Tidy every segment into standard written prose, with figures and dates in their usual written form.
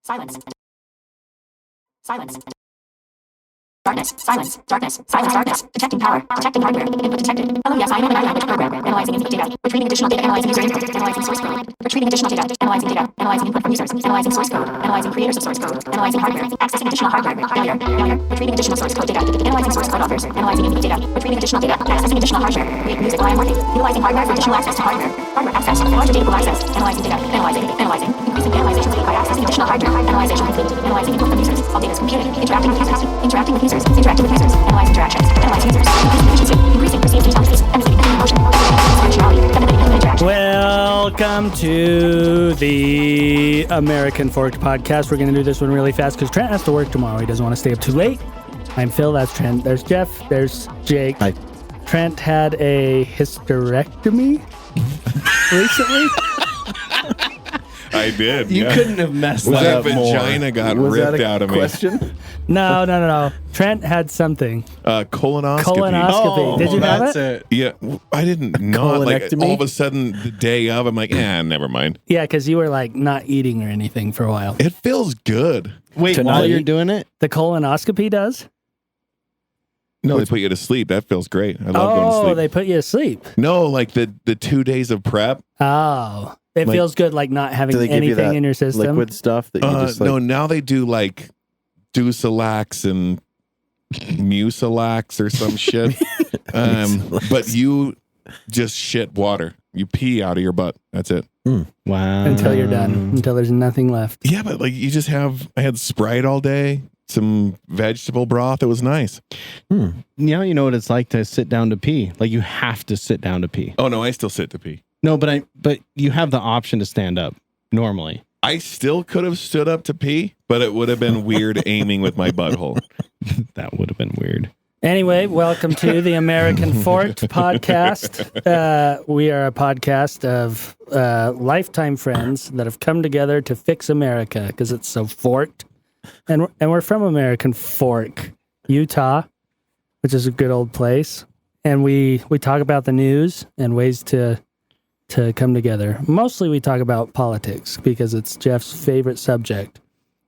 Silence. Silence. Darkness. Silence. Darkness. Silence. Darkness. Detecting power. Detecting hardware. Input detected. Hello, yes, I am an AI language program. Analyzing input data. Retrieving additional data. Analyzing user input. Analyzing source code. Retrieving additional data. Analyzing data. Analyzing input from users. Analyzing source code. Analyzing creators of source code. Analyzing hardware. Accessing additional hardware. Failure. Failure. Retrieving additional source code data. Analyzing source code authors. Analyzing input data. Retrieving additional data. Accessing additional hardware. Create music while I'm working. Utilizing hardware for additional access to hardware. Hardware access. Larger data pool access. Analyzing data. Analyzing. Analyzing. Increasing analyzation speed by accessing additional hardware. Analyzation complete. Analyzing input from users. All data is computed. Interacting with users. Interacting with users. Interacting with users. Analyze interactions. Analyze users. Increasing efficiency. Increasing perceived intelligence. Emulating emotion. Functionality. Emulating human interaction. Welcome to the American Forked Podcast. We're going to do this one really fast because Trent has to work tomorrow. He doesn't want to stay up too late. I'm Phil. That's Trent. There's Jeff. There's Jake. Hi. Trent had a hysterectomy recently. I did. You couldn't have messed that up more. My vagina got ripped out of me. Question? No. Trent had something. Colonoscopy. Colonoscopy. Did you have it? Yeah, I didn't know. Like all of a sudden, the day of, I'm like, never mind. Yeah, because you were like not eating or anything for a while. It feels good. Wait, while you're doing it? The colonoscopy does? No, they put you to sleep. That feels great. I love going to sleep. They put you to sleep. No, like the 2 days of prep. Oh, it feels good, like not having anything in your system. Liquid stuff that you just no, now they do like Duselax and Mucilax or some shit. But you just shit water. You pee out of your butt. That's it. Wow. Until you're done. Until there's nothing left. Yeah, but like you just I had Sprite all day, some vegetable broth. It was nice. Now you know what it's like to sit down to pee. Like you have to sit down to pee. Oh no, I still sit to pee. No, but you have the option to stand up normally. I still could have stood up to pee, but it would have been weird aiming with my butthole. That would have been weird. Anyway, welcome to the American Forked Podcast. We are a podcast of lifetime friends that have come together to fix America because it's so forked. And we're from American Fork, Utah, which is a good old place. And we talk about the news and ways to come together. Mostly we talk about politics because it's Jeff's favorite subject.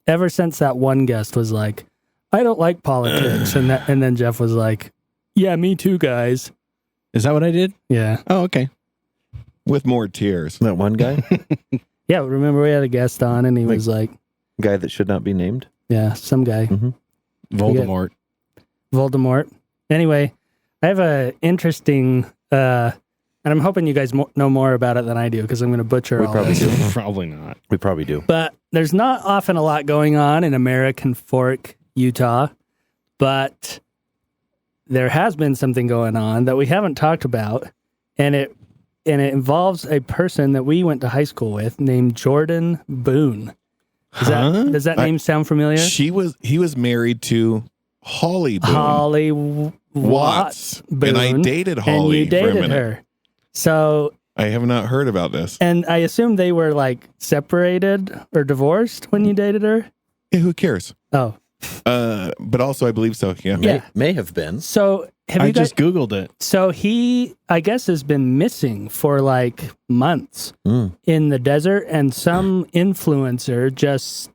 Ever since that one guest was like, I don't like politics. and then Jeff was like, yeah, me too, guys. Is that what I did? Yeah. Oh, okay. With more tears. That one guy? Yeah, remember we had a guest on and he was like... Guy that should not be named? Yeah, some guy. Mm-hmm. Voldemort. Anyway, I have a interesting... and I'm hoping you guys know more about it than I do because I'm going to butcher all probably this. do. Probably not. We probably do. But there's not often a lot going on in American Fork, Utah. But there has been something going on that we haven't talked about. And it involves a person that we went to high school with named Jordan Boone. Does that name sound familiar? He was married to Holly Boone. Holly Watts Boone. And I dated Holly and you dated for a minute. her. So I have not heard about this. And I assume they were like separated or divorced when you dated her? Yeah, who cares? Oh. But also I believe so, yeah. Yeah. May have been. So I just Googled it. So he, I guess, has been missing for like months in the desert, and some influencer just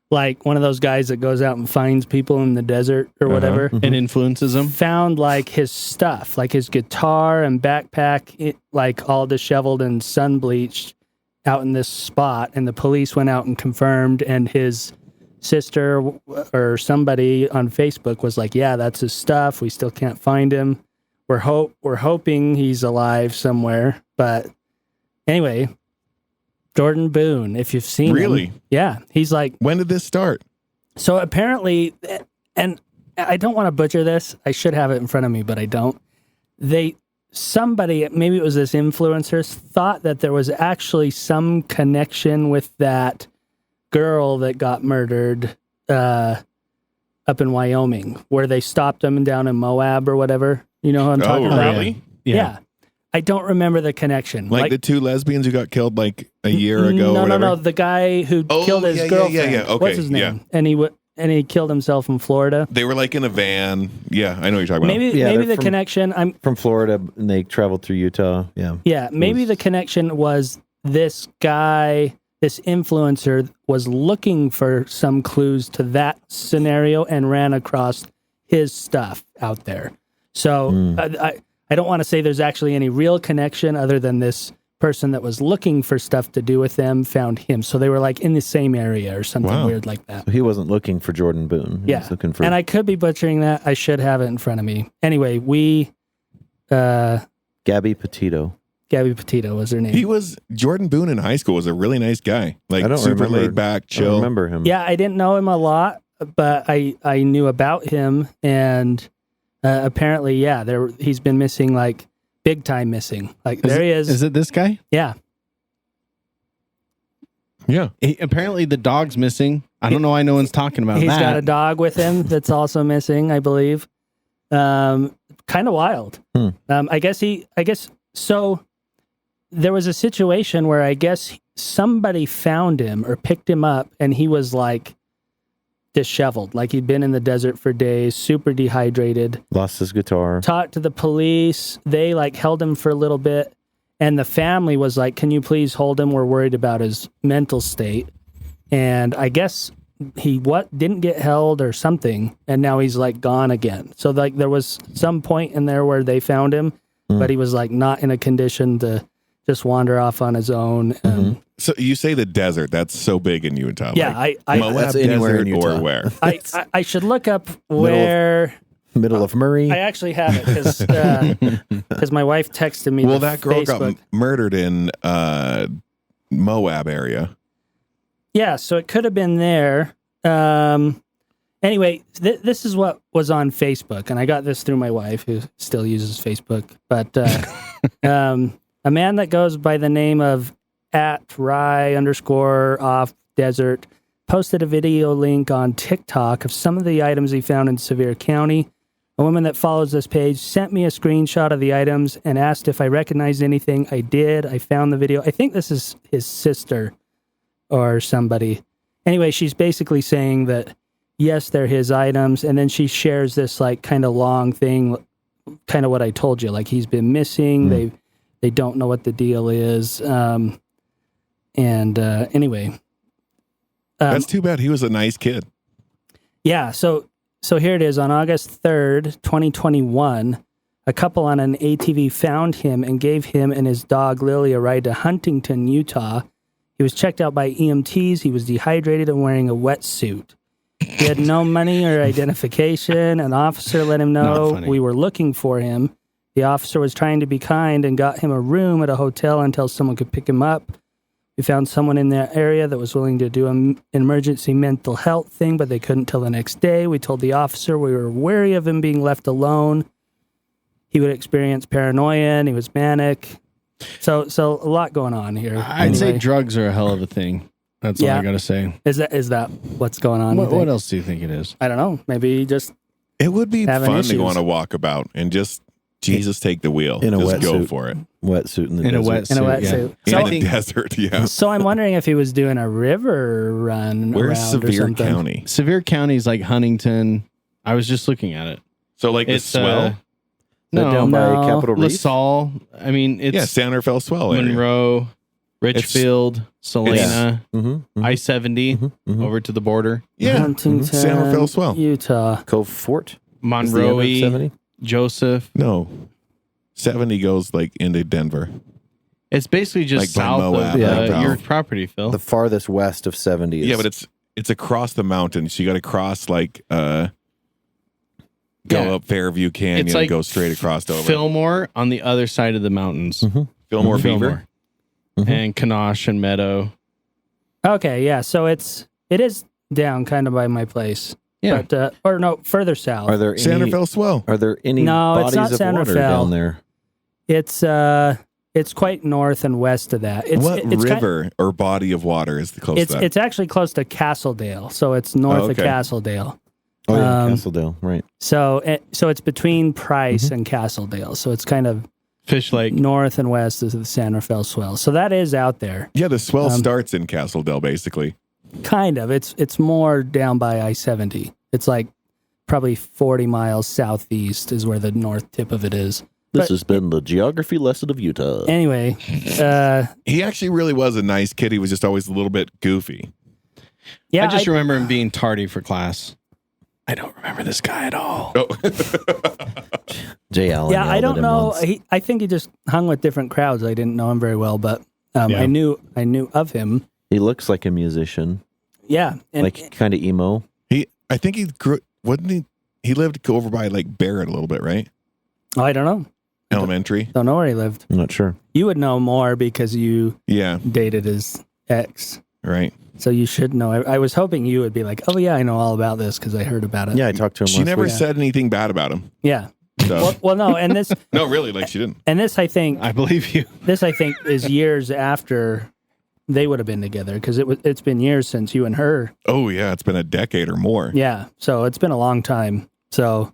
like one of those guys that goes out and finds people in the desert or whatever and influences them, found like his stuff, like his guitar and backpack, like all disheveled and sun bleached out in this spot. And the police went out and confirmed, and his sister or somebody on Facebook was like, yeah, that's his stuff. We still can't find him. We're hoping he's alive somewhere. But anyway, Jordan Boone, if you've seen him. Yeah. He's like... When did this start? So apparently, and I don't want to butcher this. I should have it in front of me, but I don't. Somebody, maybe it was this influencer, thought that there was actually some connection with that girl that got murdered up in Wyoming, where they stopped them down in Moab or whatever. You know who I'm talking about? Oh, really? Yeah. I don't remember the connection. Like the two lesbians who got killed like a year ago or whatever? No. The guy who killed his girlfriend. Yeah. Okay, what's his name? Yeah. And he killed himself in Florida. They were like in a van. Yeah, I know what you're talking about. Maybe the connection... I'm from Florida, and they traveled through Utah. Yeah. Yeah, maybe the connection was this guy this influencer was looking for some clues to that scenario and ran across his stuff out there. So I don't want to say there's actually any real connection other than this person that was looking for stuff to do with them found him. So they were like in the same area or something weird like that. So he wasn't looking for Jordan Boone. He was looking for... And I could be butchering that. I should have it in front of me. Anyway, Gabby Petito. Gabby Petito was her name. Jordan Boone in high school was a really nice guy. Like I don't super remember, laid back, chill. I remember him. Yeah, I didn't know him a lot, but I knew about him, and apparently, he's been missing, like big time missing. Like there he is. Is it this guy? Yeah. Yeah. Apparently the dog's missing. I don't know why no one's talking about He's that. got a dog with him that's also missing, I believe. Kind of wild. I guess so. There was a situation where I guess somebody found him or picked him up, and he was like disheveled, like he'd been in the desert for days, super dehydrated. Lost his guitar. Talked to the police. They like held him for a little bit, and the family was like, "Can you please hold him? We're worried about his mental state." And I guess he didn't get held or something, and now he's like gone again. So like there was some point in there where they found him, but he was like not in a condition to just wander off on his own. So you say the desert, that's so big in Utah. Yeah, like Moab that's anywhere in desert Utah. or where? I should look up where. Middle of Murray. I actually have it because my wife texted me. Well, the that girl got Facebook. murdered in Moab area. Yeah, so it could have been there. Anyway, this is what was on Facebook, and I got this through my wife, who still uses Facebook. But a man that goes by the name of @Rye_off_desert posted a video link on TikTok of some of the items he found in Sevier County. A woman that follows this page sent me a screenshot of the items and asked if I recognized anything. I did. I found the video. I think this is his sister or somebody. Anyway, she's basically saying that, yes, they're his items. And then she shares this like kind of long thing, kind of what I told you. Like he's been missing. They don't know what the deal is. Anyway. That's too bad. He was a nice kid. Yeah, so here it is. On August 3rd, 2021, a couple on an ATV found him and gave him and his dog Lily a ride to Huntington, Utah. He was checked out by EMTs. He was dehydrated and wearing a wetsuit. He had no money or identification. An officer let him know we were looking for him. The officer was trying to be kind and got him a room at a hotel until someone could pick him up. We found someone in that area that was willing to do an emergency mental health thing, but they couldn't till the next day. We told the officer we were wary of him being left alone. He would experience paranoia and he was manic. So a lot going on here. I'd say drugs are a hell of a thing. That's all I got to say. Is that what's going on? What else do you think it is? I don't know. Maybe just It would be having fun issues. to go on a walkabout and just Jesus take the wheel. In a just go wetsuit. for it. Wetsuit in the In a desert. wetsuit. Yeah. In the desert, yeah. So I'm wondering if he was doing a river run. Where's around or Sevier something. County? Sevier County is like Huntington. I was just looking at it. So like It's the swell? Is that down by No. Capitol Reef? LaSalle. I mean, it's Yeah, San Rafael swell area. Monroe, Richfield, Salina, Mm-hmm. I-70 over to the border. Yeah, Huntington, San Rafael swell. Utah. Cove Fort? Is the end of Monroe, 70? Joseph. No. 70 goes like into Denver. It's basically just Like by south Moab, of yeah. your property, Phil. The farthest west of 70 is... Yeah, but it's across the mountains. So you got to cross like go Yeah. up Fairview Canyon It's like and go straight across over. Fillmore on the other side of the mountains. Fillmore Beaver. And Kanosh and Meadow. Okay, yeah. So it is down kind of by my place. Yeah. But, or no, further south. Are there any, San Rafael swell. Are there any No, it's bodies not of San water Rafael. down there? It's quite north and west of that. It's What it's river or body of water is the closest? It's actually close to Castledale, so it's north of okay. Castledale. Oh, yeah, Castledale, right. So it's between Price and Castledale. So it's kind of Fish Lake. north and west of the San Rafael swell. So that is out there. Yeah, the swell starts in Castledale, basically. Kind of. It's more down by I-70. It's like probably 40 miles southeast is where the north tip of it is. This has been the geography lesson of Utah. Anyway, He actually really was a nice kid. He was just always a little bit goofy. yeah, I just remember him being tardy for class. I don't remember this guy at all. Oh, Jay Allen. yeah, I yelled don't at him know. once. I think he just hung with different crowds. I didn't know him very well, but I knew of him. He looks like a musician, Yeah, and like kind of emo. I think he grew. Wasn't he? He lived over by like Barrett a little bit, right? I don't know. Elementary. Don't know where he lived. I'm not sure. You would know more because you Yeah. dated his ex. Right. So you should know. I was hoping you would be like, oh yeah, I know all about this because I heard about it. Yeah, I talked to him. She last never week. said anything bad about him. Yeah. So. Well, no, and this No, really, like she didn't. and this I think I believe you. is years after they would have been together because it's been years since you and her. Oh yeah, it's been a decade or more. Yeah. So it's been a long time. So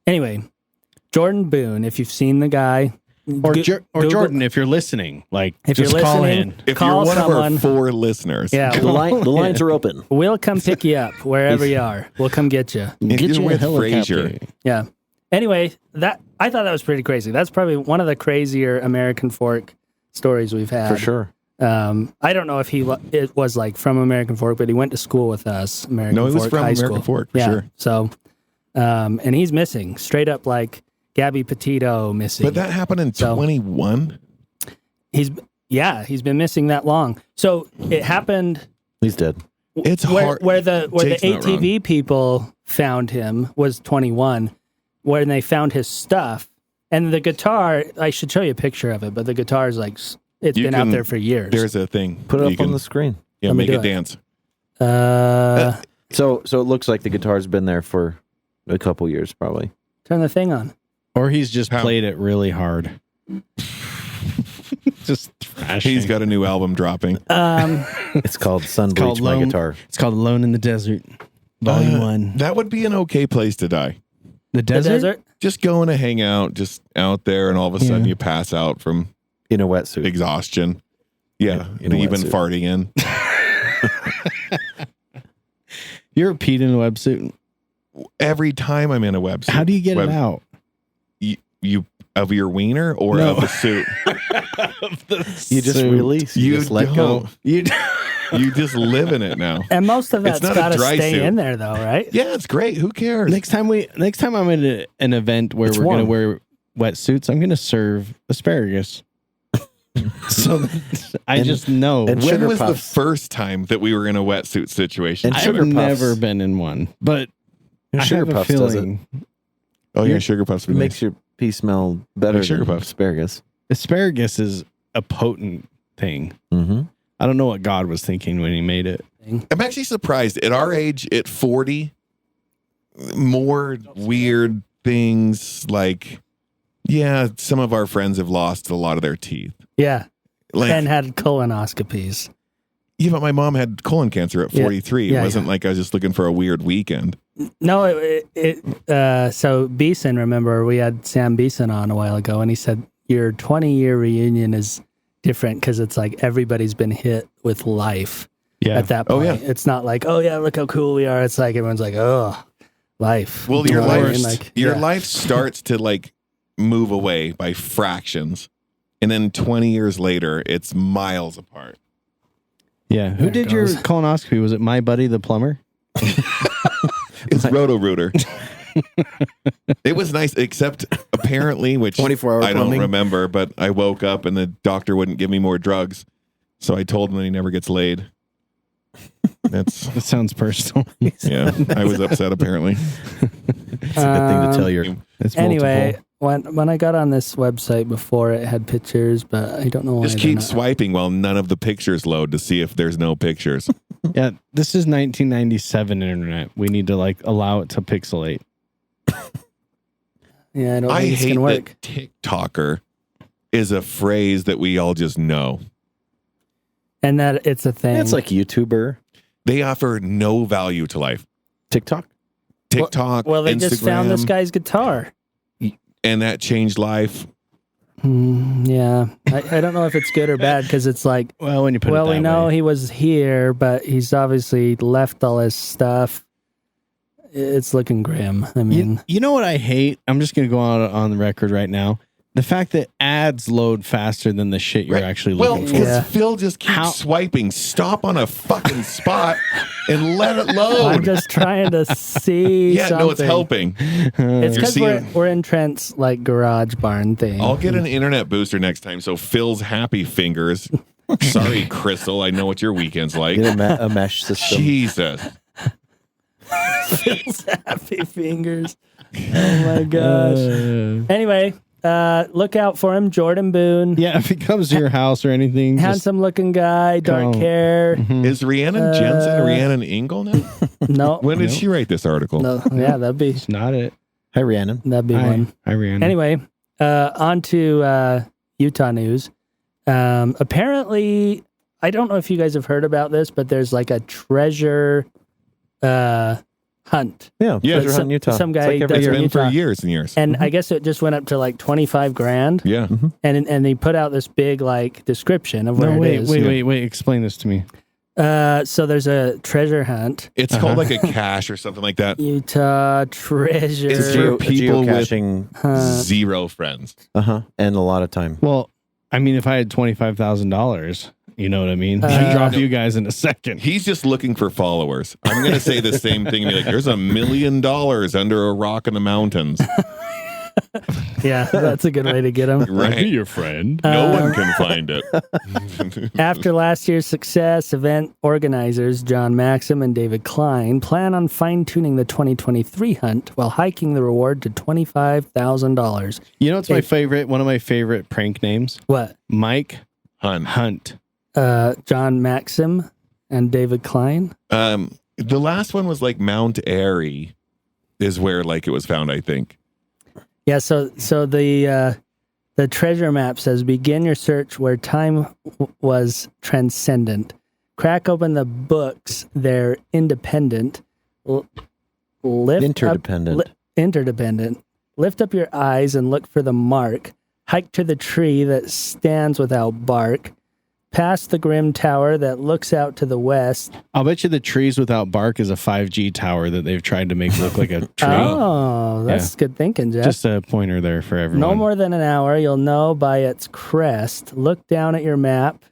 anyway, Jordan Boone, if you've seen the guy, Or Google- Jordan, if you're listening, like if just you're call listening, in. If call you're one someone. of our 4 listeners, Yeah, The lines are open. we'll come pick you up wherever you are. We'll come get you. if Get you're you a with helicopter. Frasier, Yeah. Anyway, I thought that was pretty crazy. That's probably one of the crazier American Fork stories we've had. For sure. I don't know if it was like from American Fork, but he went to school with us. American No, he was Fork from High American School. Fork, for yeah. sure. So, and he's missing, straight up like Gabby Petito missing. but that happened in So- 21. he's been missing that long. So it happened He's dead. It's where hard. the Jake's not ATV people found him was 21, when they found his stuff and the guitar. I should show you a picture of it, but the guitar is like it's You been out can- there for years. There's a thing. Put it You up on can- the screen. Yeah, Let me make do it it. dance. So it looks like the guitar's been there for a couple years, probably. Turn the thing on. Or he's just How? played it really hard. Just thrashing. He's got a new album dropping. It's called Sun called Bleach My Lone- Guitar. It's called Alone in the Desert, Volume 1. That would be an okay place to die. The The desert? desert. Just going to hang out, just out there, and all of a sudden Yeah. you pass out from In a wetsuit. exhaustion. Yeah, In a that you've been wetsuit. farting in. You ever peed in a wetsuit? Every time I'm in a website. How do you get it out? You of your wiener or No. of the suit? You just Suit. release. You just let go. You You just live in it now. And most of It's that's not a got to dry stay suit. in there, though, right? Yeah, it's great. Who cares? next time I'm at an event where It's we're going to warm. wear wetsuits, I'm going to serve asparagus. So I just know. and when sugar was the puffs. first time that we were in a wetsuit situation? And I've sugar puffs. never been in one, but I Sugar have a puffs does it. feeling Oh yeah, sugar puffs. It would be makes nice. your pee smell better Like sugar than puffs. asparagus. asparagus is a potent thing. Mm-hmm. I don't know what God was thinking when he made it. I'm actually surprised at our age, at 40, more weird things like, yeah, some of our friends have lost a lot of their teeth. Yeah. Like, And had colonoscopies. yeah, but my mom had colon cancer at Yeah. 43. Yeah, It wasn't like I was just looking for a weird weekend. No, so Beeson, remember, we had Sam Beeson on a while ago, and he said your 20-year reunion is different because it's like everybody's been hit with life Yeah. at that Oh, point. yeah. It's not like, oh, yeah, look how cool we are. It's like everyone's like, oh, life. Well, You your know what I life, mean? Like, your yeah. life starts to like move away by fractions. And then 20 years later, it's miles apart. Yeah. Who There it did your goes. colonoscopy? Was it my buddy, the plumber? It's Roto-Rooter. It was nice, except apparently, which 24-hour I don't plumbing. remember, but I woke up and the doctor wouldn't give me more drugs. So I told him that he never gets laid. That's, That sounds personal. yeah, I was upset apparently. It's a good thing to tell your. It's Anyway, multiple. when I got on this website before, it had pictures, but I don't know why. Just they're keep not- swiping while none of the pictures load to see if there's no pictures. Yeah, this is 1997 internet. We need to like allow it to pixelate. Yeah, I don't I think it's hate going to work. that TikToker is a phrase that we all just know. And that it's a thing. It's like YouTuber, They offer no value to life. TikTok. TikTok, well, they just found this Instagram, guy's guitar. and that changed life. Yeah, I don't know if it's good or bad because it's like, Well, when you put it well, that we know way. he was here, but he's obviously left all his stuff. It's looking grim. I mean, You know what I hate? I'm just going to go on the record right now. The fact that ads load faster than the shit you're actually looking for. because Yeah. Phil just keeps swiping. Stop on a fucking spot and let it load. I'm just trying to see. yeah, no, it's something. helping. It's You're because seeing- we're in Trent's like garage barn thing. I'll get an internet booster next time. So Phil's happy fingers. Sorry, Crystal. I know what your weekend's like. Get a mesh system. Jesus. Phil's happy fingers. Oh my gosh. Anyway, look out for him, Jordan Boone. Yeah, if he comes to your house or anything, just, Handsome looking guy, dark Come. hair. Is Rhiannon Jensen Rhiannon Ingle now? No, When did she write this article? no, yeah, that'd be it's not it. Hi, Rhiannon. one. I ran. Anyway, on to Utah news. Apparently, I don't know if you guys have heard about this, but there's like a treasure hunt. Yeah, Yeah, treasure hunt in Utah. some It's guy like every does It's it year. in been for Utah. years and years. And I guess it just went up to like 25 grand. Yeah. And they put out this big like description of where no, it is. wait. Explain this to me. So there's a treasure hunt. It's called like a cache or something like that. Utah treasure. Is there people with geocaching. zero friends? And a lot of time. Well, I mean, if I had $25,000, you know what I mean? I'd drop you guys in a second. He's just looking for followers. I'm going to say the same thing and be like, there's $1 million under a rock in the mountains. Yeah, that's a good way to get them. Right. your friend. No one can find it. After last year's success, event organizers John Maxim and David Klein plan on fine-tuning the 2023 hunt while hiking the reward to $25,000. You know what's my favorite? One of my favorite prank names? What? Mike Hun. Hunt. John Maxim and David Klein? The last one was like Mount Airy is where like it was found, I think. Yeah, so the treasure map says begin your search where time was transcendent. Crack open the books; they're independent. Interdependent. Interdependent. Lift up your eyes and look for the mark. Hike to the tree that stands without bark. Past the grim tower that looks out to the west. I'll bet you the trees without bark is a 5G tower that they've tried to make look like a tree. Oh, that's good thinking, Jeff. Just a pointer there for everyone. No more than an hour, you'll know by its crest. Look down at your map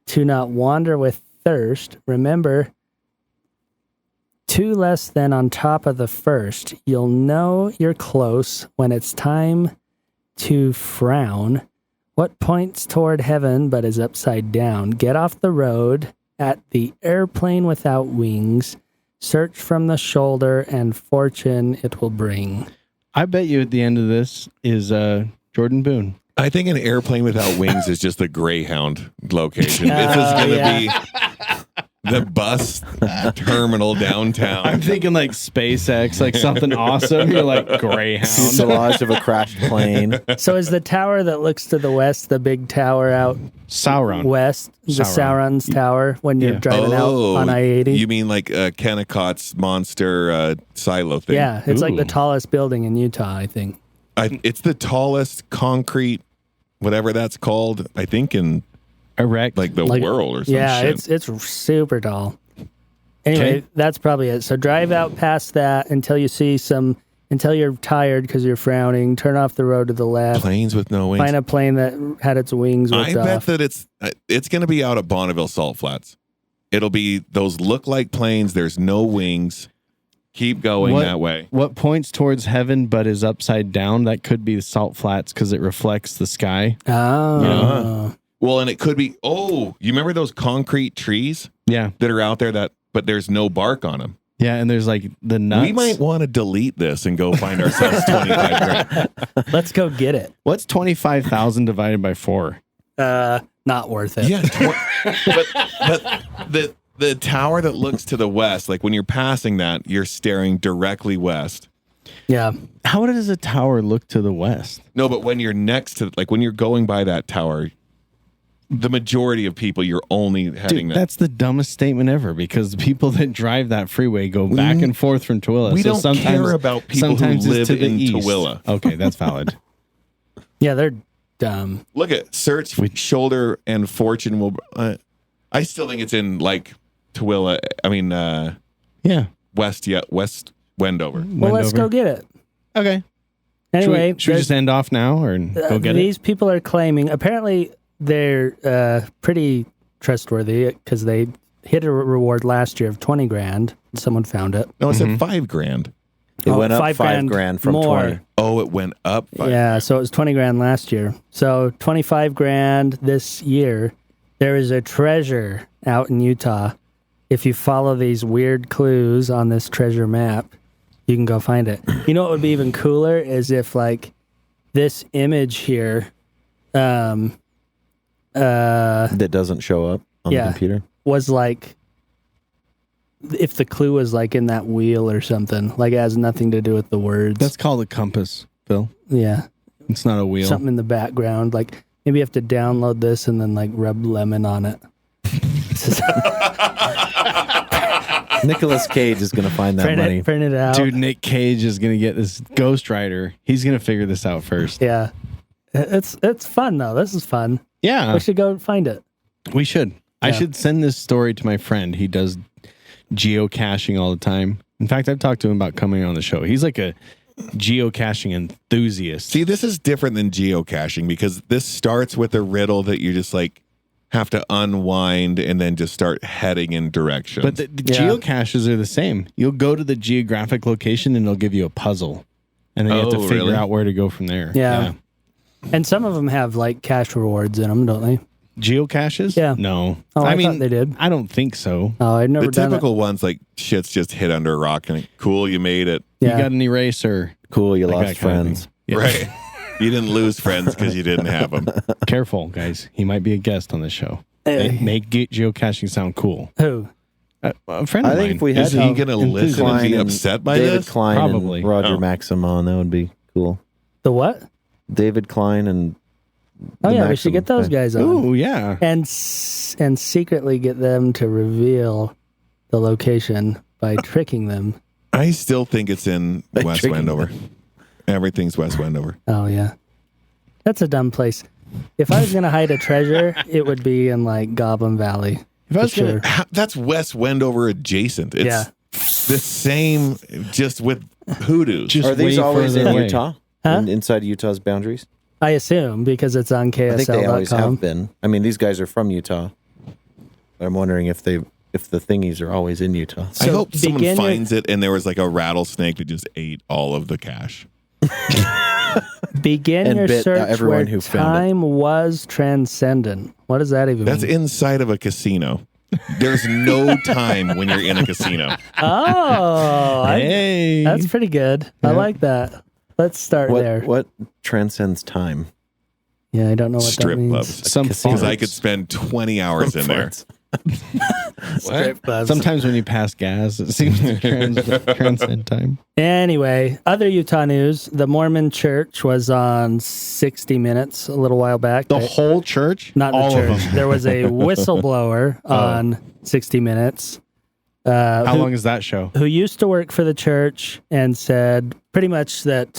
to not wander with thirst. Remember, 2 less than on top of the first. You'll know you're close when it's time to frown. What points toward heaven but is upside down? Get off the road at the airplane without wings. Search from the shoulder and fortune it will bring. I bet you at the end of this is Jordan Boone. I think an airplane without wings is just a Greyhound location. This is going to be the bus terminal downtown. I'm thinking like SpaceX, like something awesome. You're like Greyhound. Fuselage of a crashed plane. So is the tower that looks to the west the big tower out Sauron. west, the Sauron. Sauron's tower when you're Yeah. driving out on I-80? You mean like Kennecott's monster silo thing? Yeah, it's like the Ooh. tallest building in Utah, I think. It's the tallest concrete, whatever that's called, I think in Erect. like the Like- world or some Yeah, shit. it's super tall. Anyway, Okay. that's probably it. So drive out past that until you see until you're tired because you're frowning. Turn off the road to the left. Planes with no wings. Find a plane that had its wings I ripped bet off. that it's going to be out at Bonneville Salt Flats. It'll be those look like planes. There's no wings. Keep going that way. What points towards heaven but is upside down? That could be the Salt Flats because it reflects the sky. Oh. Well, and it could be. Oh, you remember those concrete trees Yeah. that are out there but there's no bark on them. Yeah. And there's like the nuts. We might want to delete this and go find ourselves 25 grand. Let's go get it. What's 25,000 divided by 4? Not worth it. Yeah, but the tower that looks to the west, like when you're passing that, you're staring directly west. Yeah. How does a tower look to the west? No, but when you're next to, like when you're going by that tower, the majority of people you're only heading Dude, that. that's the dumbest statement ever because the people that drive that freeway go back and forth from Tooele. We So don't care about people who sometimes it's live to the in east. Tooele. Okay, that's valid. Yeah, they're dumb. Look at search shoulder and fortune will. I still think it's in like Tooele. I mean, Yeah. West Wendover. Well, let's go get it. Okay. Anyway, should we just end off now or go get it? these people are claiming, apparently they're pretty trustworthy because they hit a reward last year of 20 grand. Someone found it. No, it said $5,000. It went up 5 $5,000 from more. 20. Oh, it went up. Yeah, so it was 20 grand last year. So 25 grand this year. There is a treasure out in Utah. If you follow these weird clues on this treasure map, you can go find it. You know what would be even cooler is if like this image here That doesn't show up on the computer. was like, if the clue was like in that wheel or something, like it has nothing to do with the words. That's called a compass, Phil. Yeah. It's not a wheel. Something in the background. Like maybe you have to download this and then like rub lemon on it. Nicolas Cage is going to find that money. Print it out. Dude, Nick Cage is going to get this Ghost Rider. He's going to figure this out first. Yeah. It's fun though. This is fun. Yeah. We should go find it. We should. I Yeah. should send this story to my friend. He does geocaching all the time. In fact, I've talked to him about coming on the show. He's like a geocaching enthusiast. See, this is different than geocaching because this starts with a riddle that you just like have to unwind and then just start heading in directions. But the geocaches are the same. You'll go to the geographic location and they'll give you a puzzle. And then you have to figure out where to go from there. Yeah. And some of them have like cash rewards in them, don't they? Geocaches? Yeah. No. Oh, I thought they did. I don't think so. Oh, I've never the done typical ones like shit's just hit under a rock and cool, you made it. Yeah. You got an eraser. Cool, you Like lost that kind of friends. thing. Yeah. Right. You didn't lose friends because you didn't have them. Careful, guys. He might be a guest on the show. Hey. Make geocaching sound cool. Who? A friend of I mine. think if we had Is he going to listen and be upset by David this? Klein Probably. and Roger Oh. Maxim on, that would be cool. The what? David Klein and Oh the yeah, we Maxim should get those guy. guys on. Ooh, yeah. And secretly get them to reveal the location by tricking them. I still think it's in Like West tricking Wendover. Everything's West Wendover. Oh yeah. That's a dumb place. If I was gonna hide a treasure, it would be in like Goblin Valley. If I was For gonna- sure. That's West Wendover adjacent. It's Yeah. the same, just with hoodoos. Just Are these way always further in away. Utah? Huh? Inside Utah's boundaries? I assume because it's on I think they always KSL.com. have been. I mean, these guys are from Utah. I'm wondering if the thingies are always in Utah. I So hope someone begin your- finds it and there was like a rattlesnake that just ate all of the cash. Begin And your bit, search everyone where who found it. time was transcendent. What does that even That's mean? inside of a casino. There's no time when you're in a casino. Oh, Hey. that's pretty good. I like that. Let's start there. What transcends time? Yeah, I don't know what Strip that means. clubs. Some Because I farts. could spend 20 hours in there. Strip clubs. Sometimes when you pass gas, it seems to transcend time. Anyway, other Utah news. The Mormon church was on 60 Minutes a little while back. The They- whole church? not all the of church. them. There was a whistleblower on 60 Minutes. How long is that show? Who used to work for the church and said pretty much that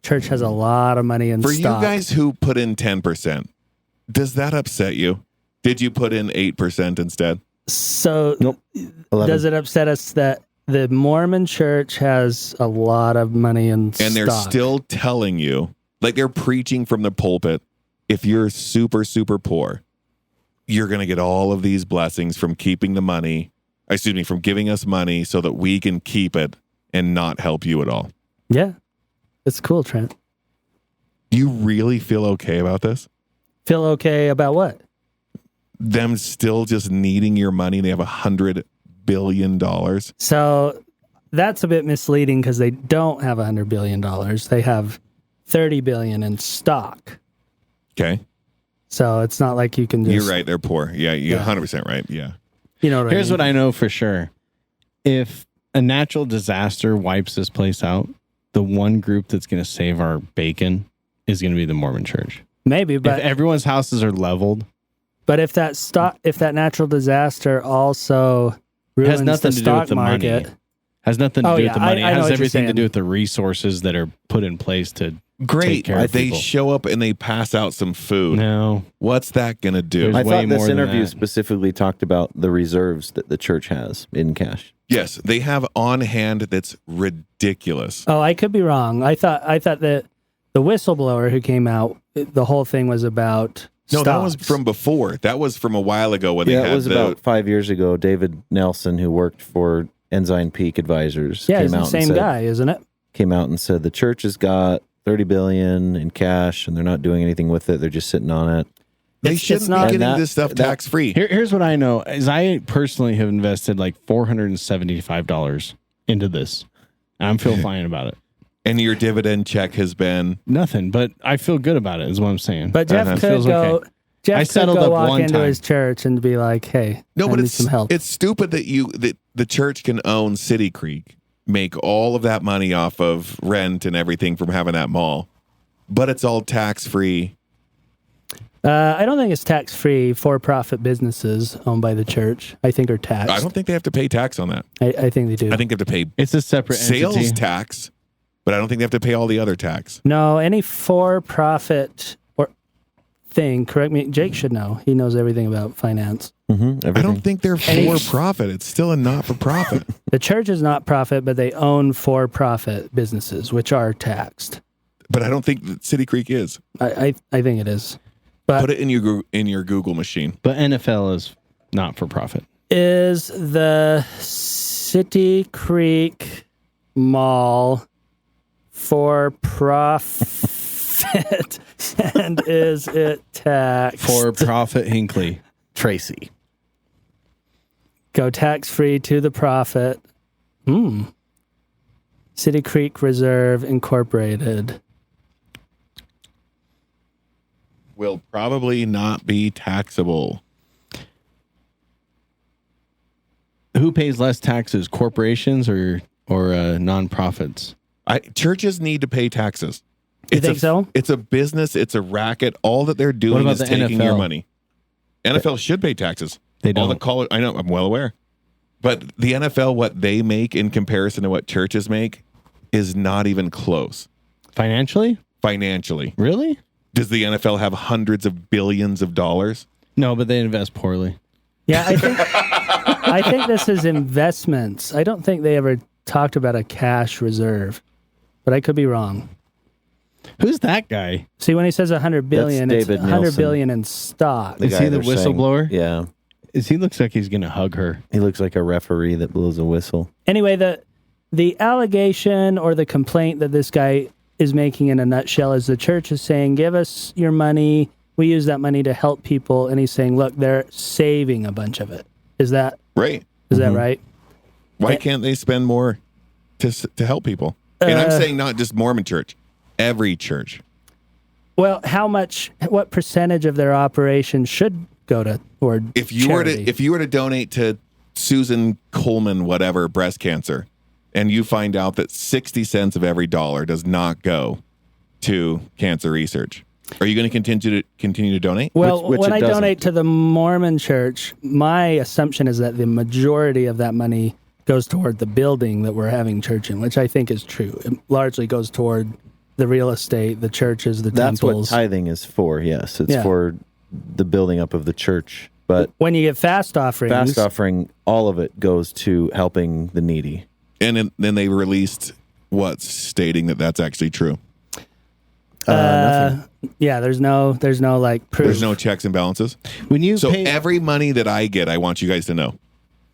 church has a lot of money in For stock. you guys who put in 10%, does that upset you? Did you put in 8% instead? So Nope. 11. does it upset us that the Mormon church has a lot of money in stock? And they're still telling you, like they're preaching from the pulpit, if you're super, super poor, you're going to get all of these blessings from keeping the money, from giving us money so that we can keep it and not help you at all. Yeah. It's cool, Trent. Do you really feel okay about this? Feel okay about what? Them still just needing your money. They have $100 billion. So that's a bit misleading because they don't have $100 billion. They have $30 billion in stock. Okay. So it's not like you can just... You're right. They're poor. Yeah. You're 100% right. Yeah. You know what Here's I mean? what I know for sure. If a natural disaster wipes this place out, the one group that's going to save our bacon is going to be the Mormon church. Maybe, but if everyone's houses are leveled, if that natural disaster also ruins has nothing the to do stock with the market, money. Has nothing to Oh, do yeah, with the money. I It know has what you're everything to saying. do with the resources that are put in place to Great. care of They people. show up and they pass out some food. No. What's that going to do? There's I way thought this more than interview that. specifically talked about the reserves that the church has in cash. Yes, they have on hand that's ridiculous. Oh, I could be wrong. I thought that the whistleblower who came out, the whole thing was about No, that was stocks. from before. That was from a while ago when they Yeah, had it was about 5 years ago. David Nelson, who worked for Ensign Peak Advisors, Yeah, came it's the out same and said, guy, isn't it? came out and said the church has got $30 billion in cash and they're not doing anything with it. They're just sitting on it. They It's shouldn't not- be getting And that- this stuff that- tax free. Here's what I know is I personally have invested like $475 into this. And I'm feel fine about it. And your dividend check has been Nothing, but I feel good about it is what I'm saying. But Jeff could Feels go. okay. I Jeff could settled go up walk one into time. his church and be like, "Hey, no, I but need it's some help." it's stupid that the church can own City Creek, make all of that money off of rent and everything from having that mall, but it's all tax free. I don't think it's tax free. For-profit businesses owned by the church, I think, are taxed. I don't think they have to pay tax on that. I think they do. I think they have to pay It's a separate sales entity. tax, but I don't think they have to pay all the other tax. No, any for-profit or thing. Correct me. Jake should know. He knows everything about finance. Mm-hmm, I don't think they're for profit. It's still a not for profit. The church is not profit, but they own for-profit businesses, which are taxed. But I don't think that City Creek is. I think it is. But Put it in your Google machine. But NFL is not for profit. is the City Creek Mall for profit? And is it taxed? For profit Hinkley. Tracy. Go tax-free to the profit. City Creek Reserve Incorporated. Will probably not be taxable. Who pays less taxes, corporations or nonprofits? Churches need to pay taxes. You think so? It's a business. It's a racket. All that they're doing about is the taking your NFL? money. NFL should pay taxes. They All the don't. college. I know. I'm well aware. But the NFL, what they make in comparison to what churches make, is not even close Financially? financially. Really? Does the NFL have hundreds of billions of dollars? No, but they invest poorly. Yeah, I think this is investments. I don't think they ever talked about a cash reserve, but I could be wrong. Who's that guy? See, when he says 100 billion, That's it's David 100 Nielsen. billion in stock. Is guy he the they're saying- whistleblower? Yeah. He looks like he's gonna hug her. He looks like a referee that blows a whistle. Anyway, the allegation or the complaint that this guy is making in a nutshell is the church is saying, give us your money. We use that money to help people. And he's saying, look, they're saving a bunch of it. Is that Right. that right? Why can't they spend more to help people? And I'm saying not just Mormon church, every church. Well, what percentage of their operation should go toward If you were to donate to Susan Coleman, whatever, breast cancer, and you find out that 60 cents of every dollar does not go to cancer research, are you going to continue to donate? Well, which when it I doesn't. donate to the Mormon church, my assumption is that the majority of that money goes toward the building that we're having church in, which I think is true. It largely goes toward the real estate, the churches, the That's temples. what tithing is for. Yes. It's Yeah. for the building up of the church. But When you get fast offerings, fast offering, all of it goes to helping the needy. And then they released what's stating that that's actually true. Nothing. yeah, there's no like proof. There's no checks and balances. When you So pay, every money that I get, I want you guys to know,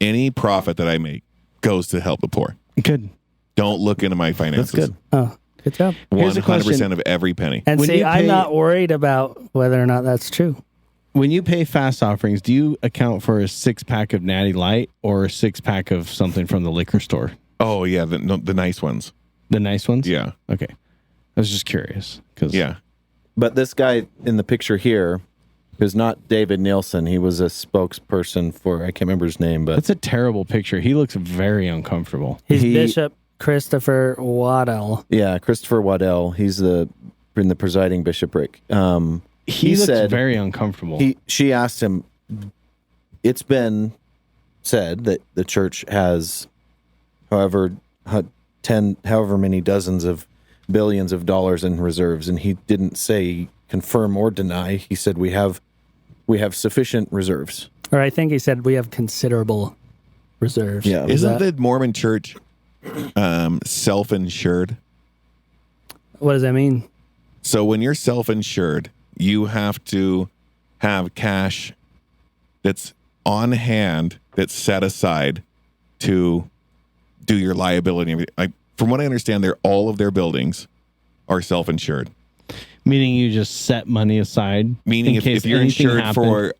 any profit that I make goes to help the poor. good. Don't look into my finances. That's good. Oh, good job. Here's a 100% question. of every penny. And When see, you I'm pay- not worried about whether or not that's true. When you pay fast offerings, do you account for a 6-pack of Natty Light or a 6-pack of something from the liquor store? Oh, yeah, the nice ones. The nice ones? Yeah. Okay. I was just curious. Yeah. But this guy in the picture here is not David Nielsen. He was a spokesperson for, I can't remember his name, but That's a terrible picture. He looks very uncomfortable. He's He- Bishop Christopher Waddell. yeah, Christopher Waddell. He's in the presiding bishopric. He looks said very uncomfortable. she asked him, it's been said that the church has however many dozens of billions of dollars in reserves, and he didn't say confirm or deny. He said we have sufficient reserves. Or I think he said we have considerable reserves. Yeah. Isn't the Mormon church self-insured? What does that mean? So when you're self-insured, you have to have cash that's on hand, that's set aside to do your liability. From what I understand, all of their buildings are self-insured. Meaning you just set money aside. Meaning in case if you're anything insured happened. for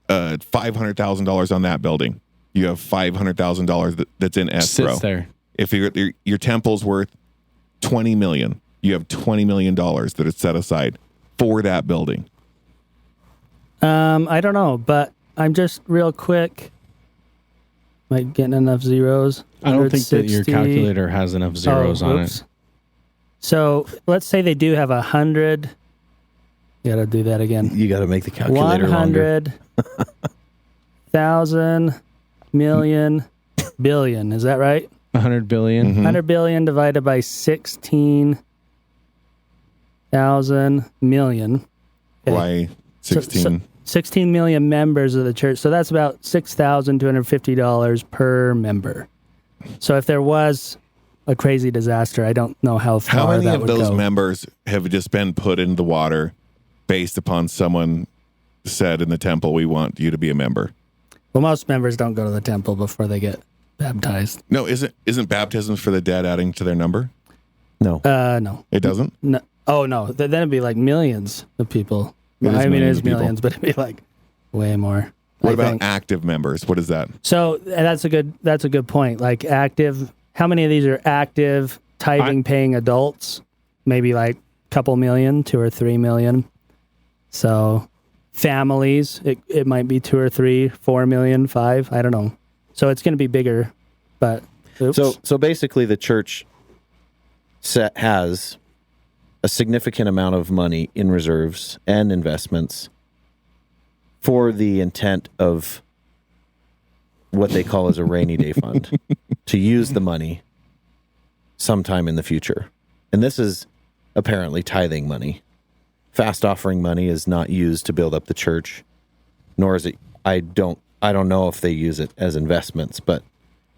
$500,000 on that building, you have $500,000 that's in escrow. Sits there. If your temple's worth $20 million, you have $20 million that is set aside for that building. I don't know, but I'm just real quick. Am I getting enough zeros? I don't think that your 160. calculator has enough zeros on whoops. it. So let's say they do have 100. You got to do that again. You got to make the calculator longer. 100,000 million billion. Is that right? 100 billion. Mm-hmm. 100 billion divided by 16,000 million. Okay. Why 16? So 16 million members of the church. So that's about $6,250 per member. So if there was a crazy disaster, I don't know how far How many that of would those go. members have just been put in the water based upon someone said in the temple, we want you to be a member? Well, most members don't go to the temple before they get baptized. No, isn't baptisms for the dead adding to their number? No. No. It doesn't? No. Oh, no. Then it'd be like millions of people. It is I mean, it millions is of people. millions, but it'd be like way more. What I about think. active members? What is that? So that's a good point. Like active, how many of these are active, tithing, paying adults? Maybe like a couple million, 2 or 3 million. So families, it might be 2 or 3, 4 million, 5. I don't know. So it's going to be bigger, but oops. So basically, the church has a significant amount of money in reserves and investments for the intent of what they call as a rainy day fund to use the money sometime in the future. And this is apparently tithing money. Fast offering money is not used to build up the church, nor is it. I don't know if they use it as investments, but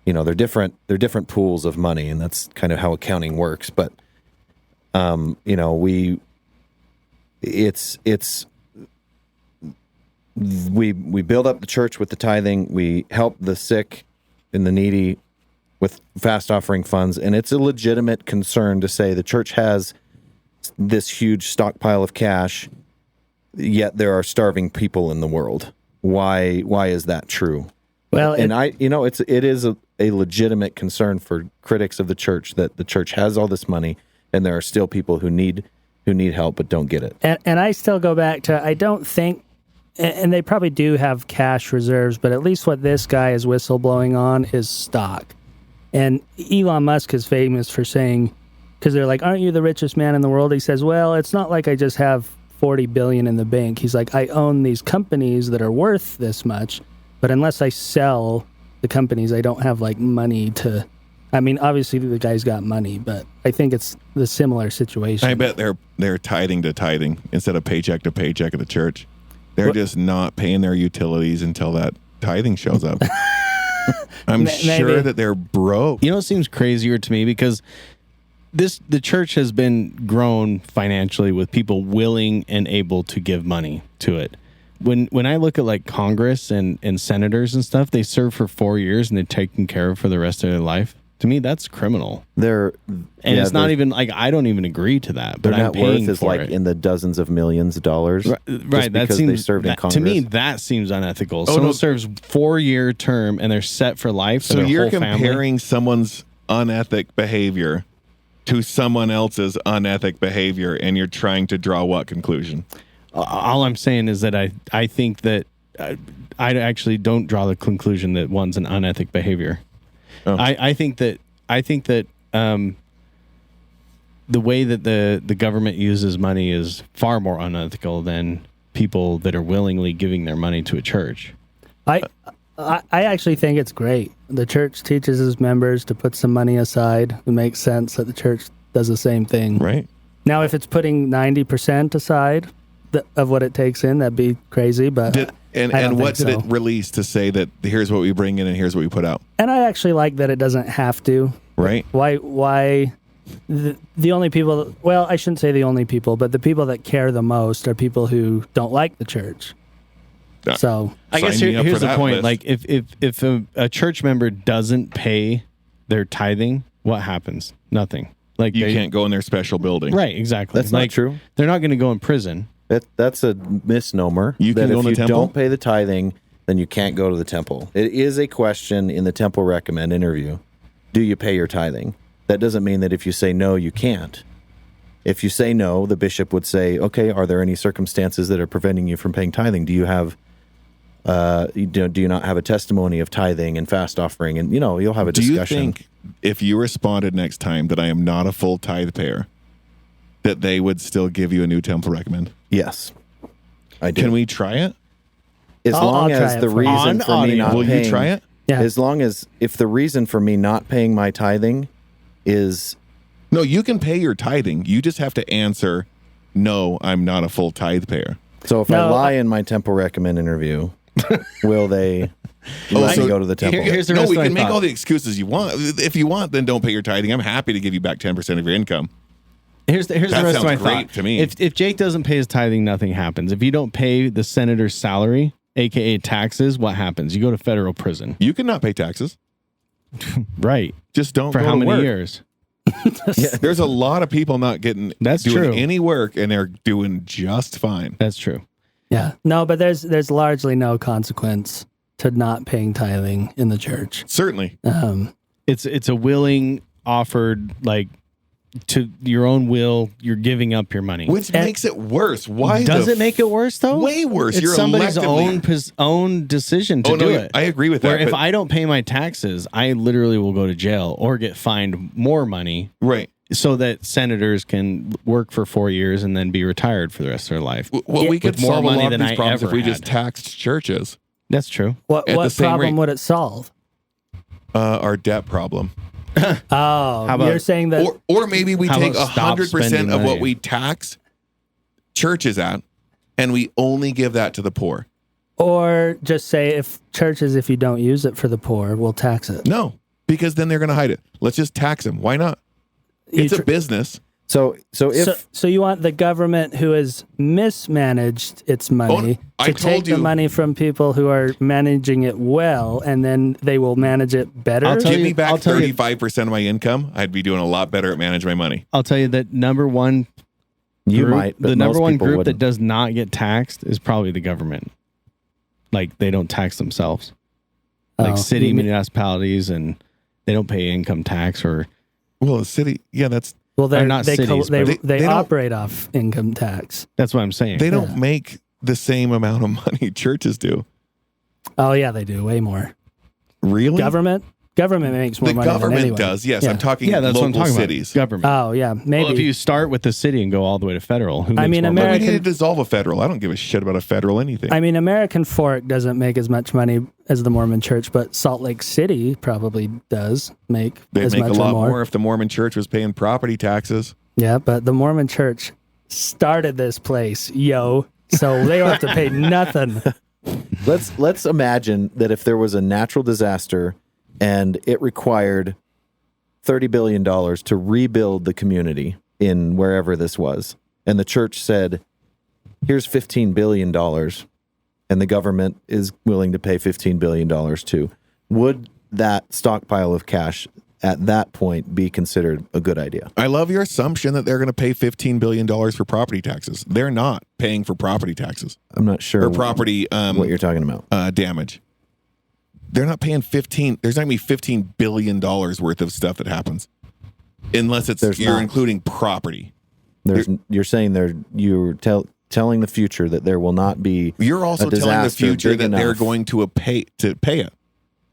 they're different pools of money, and that's kind of how accounting works. But we build up the church with the tithing. We help the sick and the needy with fast offering funds, and it's a legitimate concern to say the church has this huge stockpile of cash, yet there are starving people in the world. Why is that true? Well, it is a legitimate concern for critics of the church that the church has all this money and there are still people who need help but don't get it. And I still go back to, I don't think, and they probably do have cash reserves, but at least what this guy is whistleblowing on is stock. And Elon Musk is famous for saying, because they're like, aren't you the richest man in the world? He says, well, it's not like I just have 40 billion in the bank. He's like, I own these companies that are worth this much, but unless I sell the companies, I don't have like money to, I mean, obviously the guy's got money, but I think it's the similar situation. I bet they're tithing to tithing instead of paycheck to paycheck at the church. They're just not paying their utilities until that tithing shows up. I'm sure that they're broke. You know, it seems crazier to me because the church has been grown financially with people willing and able to give money to it. When I look at like Congress and senators and stuff, they serve for 4 years and they're taken care of for the rest of their life. To me, that's criminal. It's not even like, I don't even agree to that. But their I'm net paying worth is for like it. in the dozens of millions of dollars. Right. That because seems they served in Congress. to me, that seems unethical. Someone serves 4-year term and they're set for life. For So their you're whole family. comparing someone's unethic behavior to someone else's unethic behavior, and you're trying to draw what conclusion? All I'm saying is that I think that I actually don't draw the conclusion that one's an unethic behavior. Oh. I think that the way that the government uses money is far more unethical than people that are willingly giving their money to a church. I actually think it's great. The church teaches its members to put some money aside. It makes sense that the church does the same thing. Right. Now, if it's putting 90% aside of what it takes in, that'd be crazy. But I don't And what think did so. it release to say that here's what we bring in and here's what we put out? And I actually like that it doesn't have to. Right. Why? The only people, well, I shouldn't say the only people, but the people that care the most are people who don't like the church. So I guess Sign me up here's for the that point. list. Like if a church member doesn't pay their tithing, what happens? Nothing. Like You they can't go in their special building. Right, exactly. That's not true. They're not going to go in prison. That's a misnomer. You can that go if in the you temple? don't pay the tithing, then you can't go to the temple. It is a question in the temple recommend interview. Do you pay your tithing? That doesn't mean that if you say no, you can't. If you say no, the bishop would say, okay, are there any circumstances that are preventing you from paying tithing? Do you have, do you not have a testimony of tithing and fast offering? And, you'll have a Do you discussion. think if you responded next time that I am not a full tithe payer, that they would still give you a new temple recommend? Yes. I do. Can we try it? As I'll long try as it the for you. reason On for me audio. not Will paying, you try it? yeah, as long as if the reason for me not paying my tithing is No, you can pay your tithing. You just have to answer, no, I'm not a full tithe payer. so if I No, lie in my temple recommend interview, will they let me go to the temple? Here's the No, rest we of my can make thought. all the excuses you want. If you want, then don't pay your tithing. I'm happy to give you back 10% of your income. Here's the That rest of sounds my great thought. to me. If Jake doesn't pay his tithing, nothing happens. If you don't pay the senator's salary, aka taxes, what happens? You go to federal prison. You can not pay taxes. Right. Just don't For go how to many work. years? There's a lot of people not getting That's doing true. any work, and they're doing just fine. That's true. yeah. No, but there's largely no consequence to not paying tithing in the church. Certainly. It's a willing offered, like, to your own will, you're giving up your money. Which makes it worse. Why Does the it make it worse though? way worse? It's You're somebody's electively- own decision to do it. I agree with that. Where if but- I don't pay my taxes, I literally will go to jail or get fined more money right. so that senators can work for 4 years and then be retired for the rest of their life. Well, we could With more solve a money lot of than these I problems if ever we just had. taxed churches. That's true. What At the what same problem rate. would it solve? Our debt problem. Oh, about- you're saying that Or maybe we How take about stop 100% spending of what money? we tax churches at, and we only give that to the poor. or just say if you don't use it for the poor, we'll tax it. No, because then they're going to hide it. Let's just tax them. Why not? It's You a business. So if So you want the government who has mismanaged its money I to told take the you- money from people who are managing it well, and then they will manage it better? I'll tell Give you- me back I'll tell you- 35% of my income. I'd be doing a lot better at managing my money. I'll tell you that number one you group, might, but the most number one people group wouldn't. that does not get taxed is probably the government. Like they don't tax themselves. Like Oh, city you mean- municipalities, and they don't pay income tax or Well, the city, yeah, Well, They're not cities, but they they don't- operate off income tax. that's what I'm saying. they don't make the same amount of money churches do. Oh yeah, they do way more. Really? Government makes more The money than government anyone. does. Yes, Yeah. I'm talking yeah, that's local what I'm talking cities. about. Government. Oh yeah, maybe. Well, if you start with the city and go all the way to federal, who makes I mean, more But money? we need to American- dissolve a federal. I don't give a shit about a federal anything. American Fork doesn't make as much money as the Mormon Church, but Salt Lake City probably does make They'd as make a much lot or more. if the Mormon church was paying property taxes. Yeah, but the Mormon Church started this place, yo. So they don't have to pay nothing. Let's imagine that if there was a natural disaster and it required $30 billion to rebuild the community in wherever this was, and the church said, here's $15 billion, and the government is willing to pay $15 billion too, would that stockpile of cash at that point be considered a good idea? I love your assumption that they're going to pay $15 billion for property taxes. They're not paying for property taxes I'm not sure or property what you're talking about. damage. They're not paying 15. There's not going to be $15 billion worth of stuff that happens unless There's you're not. including property. You're saying you're telling the future that there will not be. You're also a telling the disaster future big that they're enough. going to pay it.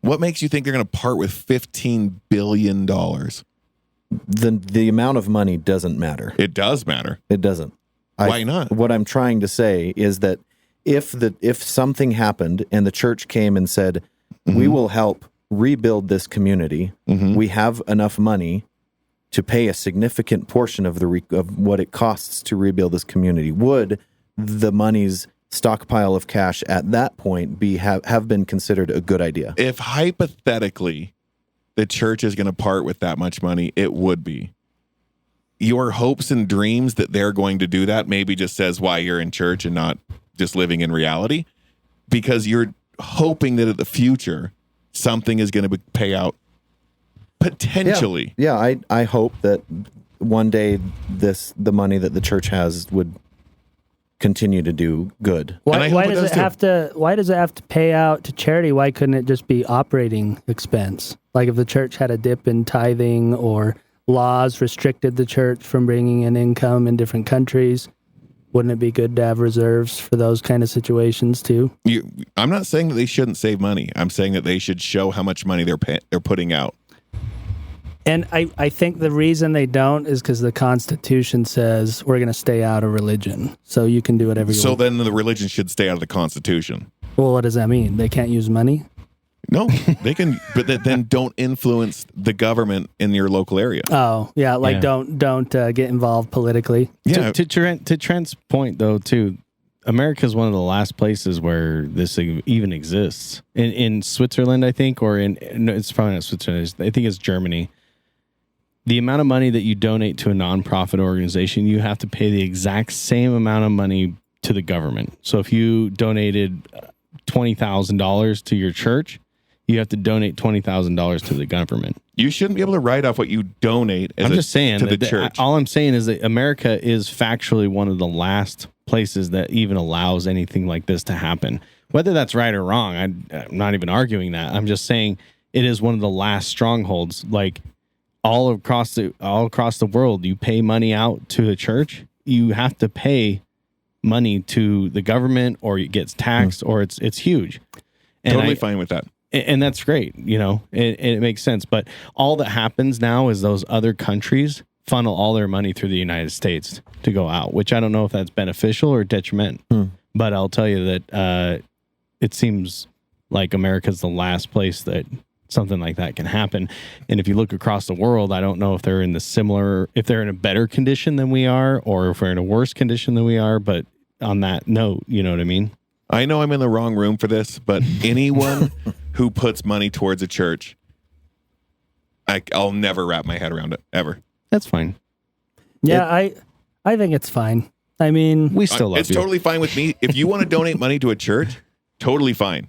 What makes you think they're going to part with $15 billion? The amount of money doesn't matter. It does matter. It doesn't. Why not? What I'm trying to say is that if something happened and the church came and said, Mm-hmm. we will help rebuild this community, we have enough money to pay a significant portion of of what it costs to rebuild this community, would the money's stockpile of cash at that point have been considered a good idea? If hypothetically the church is going to part with that much money, it would be. Your hopes and dreams that they're going to do that maybe just says why you're in church and not just living in reality, because you're hoping that in the future something is going to pay out potentially. Yeah, I hope that one day the money that the church has would continue to do good. Why does it have to pay out to charity? Why couldn't it just be operating expense? Like if the church had a dip in tithing or laws restricted the church from bringing in income in different countries, wouldn't it be good to have reserves for those kind of situations too? I'm not saying that they shouldn't save money. I'm saying that they should show how much money they're putting out. And I think the reason they don't is because the Constitution says we're going to stay out of religion. So you can do whatever you want. So then the religion should stay out of the Constitution. Well, what does that mean? They can't use money? No, they can, but then don't influence the government in your local area. Oh, yeah, don't get involved politically. Yeah. To Trent's point, though, too, America is one of the last places where this even exists. In Switzerland, I think, or no, it's probably not Switzerland. I think it's Germany. The amount of money that you donate to a nonprofit organization, you have to pay the exact same amount of money to the government. So if you donated $20,000 to your church, you have to donate $20,000 to the government. You shouldn't be able to write off what you donate to the church. All I'm saying is that America is factually one of the last places that even allows anything like this to happen. Whether that's right or wrong, I'm not even arguing that. I'm just saying it is one of the last strongholds. Like all across the world, you pay money out to the church, you have to pay money to the government, or it gets taxed, or it's huge. And totally fine with that. And that's great, it makes sense. But all that happens now is those other countries funnel all their money through the United States to go out, which I don't know if that's beneficial or detrimental. But I'll tell you that it seems like America's the last place that something like that can happen. And if you look across the world, I don't know if they're in if they're in a better condition than we are, or if we're in a worse condition than we are. But on that note, you know what I mean? I know I'm in the wrong room for this, but anyone who puts money towards a church, I'll never wrap my head around it, ever. That's fine. Yeah, I think it's fine. I mean, we still love it's you. totally fine with me. If you want to donate money to a church, totally fine.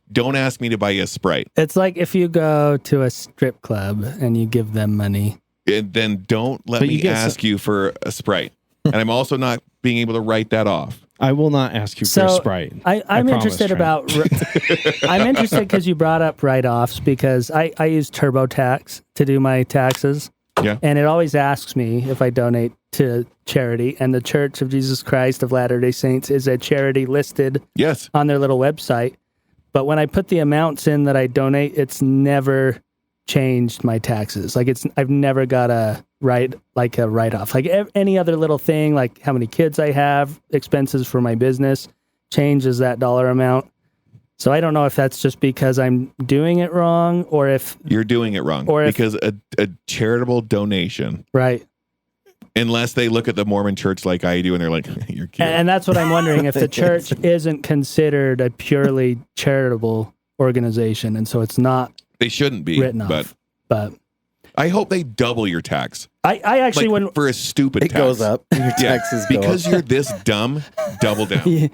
Don't ask me to buy you a Sprite. It's like if you go to a strip club and you give them money. And then don't let me ask you for a Sprite. And I'm also not being able to write that off. I will not ask you for a Sprite. I'm interested I'm interested because you brought up write-offs, because I use TurboTax to do my taxes. Yeah. And it always asks me if I donate to charity, and the Church of Jesus Christ of Latter-day Saints is a charity listed on their little website. But when I put the amounts in that I donate, it's never changed my taxes. Like I've never got a write-off. Like any other little thing, like how many kids I have, expenses for my business, changes that dollar amount. So I don't know if that's just because I'm doing it wrong, or if you're doing it wrong, because a charitable donation, right? Unless they look at the Mormon church like I do, and they're like, "You're cute." And that's what I'm wondering, if the church isn't considered a purely charitable organization, and so it's not. They shouldn't be written off. But I hope they double your tax. I actually wouldn't. For a stupid tax. It goes up. Your taxes go because up. you're this dumb. Double down. Yeah,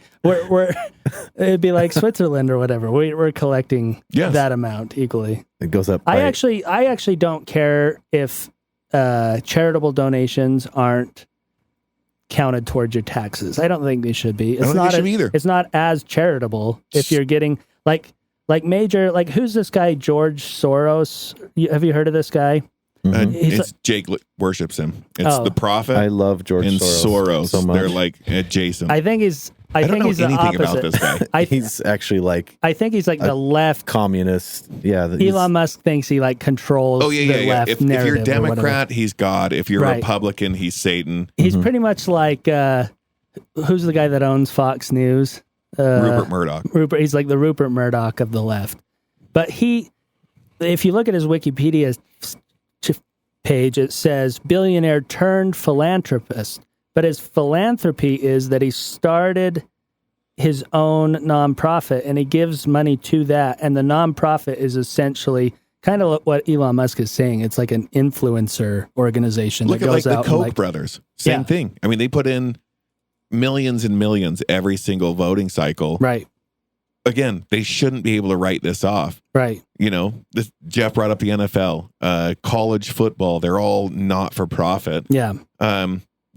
it'd be like Switzerland or whatever. We're collecting that amount equally. It goes up. I actually don't care if charitable donations aren't counted towards your taxes. I don't think they should be. I don't think they should be either. It's not as charitable if you're getting like major, like who's this guy, George Soros? Have you heard of this guy? It's Jake worships him. It's the prophet. I love George and Soros so much. They're like adjacent. I think he's. I don't think know he's anything the opposite. about this guy. He's actually like. I think he's like the left communist. Yeah. Elon Musk thinks he like controls. The left If narrative. you're Democrat, he's God. If you're Republican, he's Satan. He's pretty much like who's the guy that owns Fox News? Rupert Murdoch. He's like the Rupert Murdoch of the left. But if you look at his Wikipedia page, it says billionaire turned philanthropist. But his philanthropy is that he started his own nonprofit and he gives money to that. And the nonprofit is essentially kind of what Elon Musk is saying. It's like an influencer organization. Look that at goes like the out Koch and brothers. Same thing. I mean, they put in millions and millions every single voting cycle. Right. Again, they shouldn't be able to write this off. Right. You know, Jeff brought up the NFL, college football. They're all not for profit. Yeah.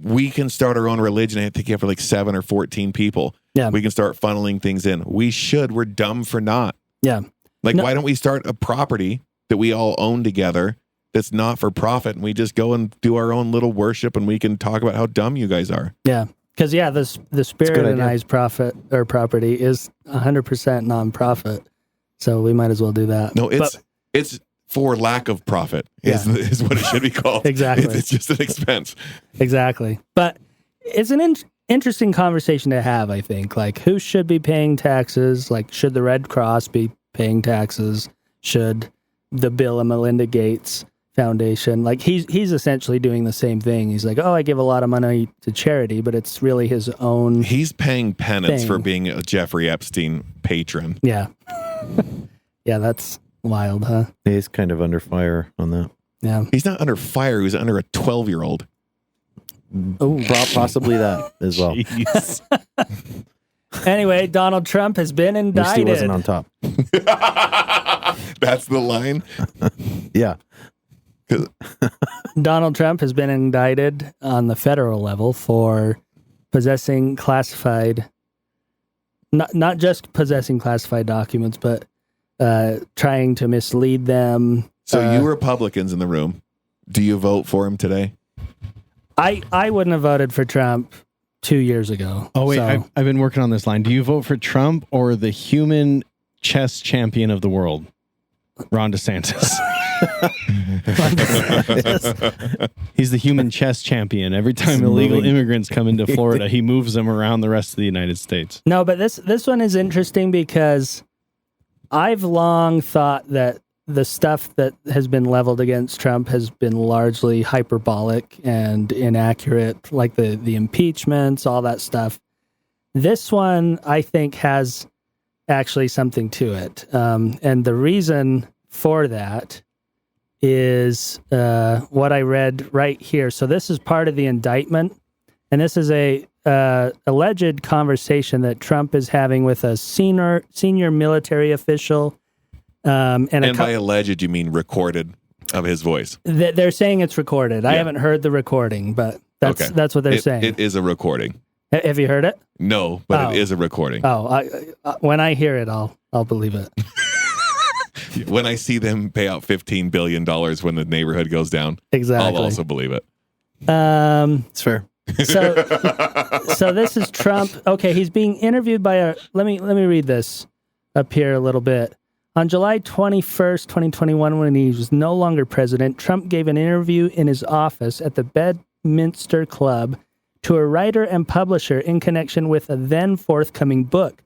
We can start our own religion. I think you have for like 7 or 14 people. Yeah. We can start funneling things in. We should. We're dumb for not. Yeah. Like, No. why don't we start a property that we all own together that's not for profit, and we just go and do our own little worship, and we can talk about how dumb you guys are. Yeah. Because, the Spirit-anized profit or property is 100% nonprofit. So we might as well do that. No, it's for lack of profit is what it should be called. Exactly. It's just an expense. Exactly. But it's an interesting conversation to have, I think. Like, who should be paying taxes? Like, should the Red Cross be paying taxes? Should the Bill and Melinda Gates Foundation? Like, he's essentially doing the same thing. He's like, oh, I give a lot of money to charity, but it's really his own. He's paying penance thing. for being a Jeffrey Epstein patron. Yeah. Yeah, that's wild, huh? He's kind of under fire on that. Yeah. He's not under fire. He's under a 12-year-old. Oh, Possibly that as well. Jeez. Anyway, Donald Trump has been At least he indicted. wasn't on top. That's the line. Yeah. Donald Trump has been indicted on the federal level for possessing classified, not just possessing classified documents, but trying to mislead them. So you Republicans in the room, do you vote for him today? I wouldn't have voted for Trump 2 years ago. Oh, wait, So, I've been working on this line. Do you vote for Trump or the human chess champion of the world, Ron DeSantis? He's the human chess champion. Every time illegal immigrants come into Florida, he moves them around the rest of the United States. no, but this one is interesting because I've long thought that the stuff that has been leveled against Trump has been largely hyperbolic and inaccurate, like the impeachments, all that stuff. This one, I think, has actually something to it. And the reason for that is what I read right here. So this is part of the indictment, and this is a alleged conversation that Trump is having with a senior military official. And by alleged, you mean recorded of his voice? They're saying it's recorded. I haven't heard the recording, but that's what they're saying. It is a recording. Have you heard it? No, but it is a recording. Oh, when I hear it, I'll believe it. When I see them pay out $15 billion when the neighborhood goes down, Exactly. I'll also believe it. It's fair. So this is Trump. Okay, he's being interviewed by let me read this up here a little bit. On July 21st, 2021, when he was no longer president, Trump gave an interview in his office at the Bedminster Club to a writer and publisher in connection with a then forthcoming book.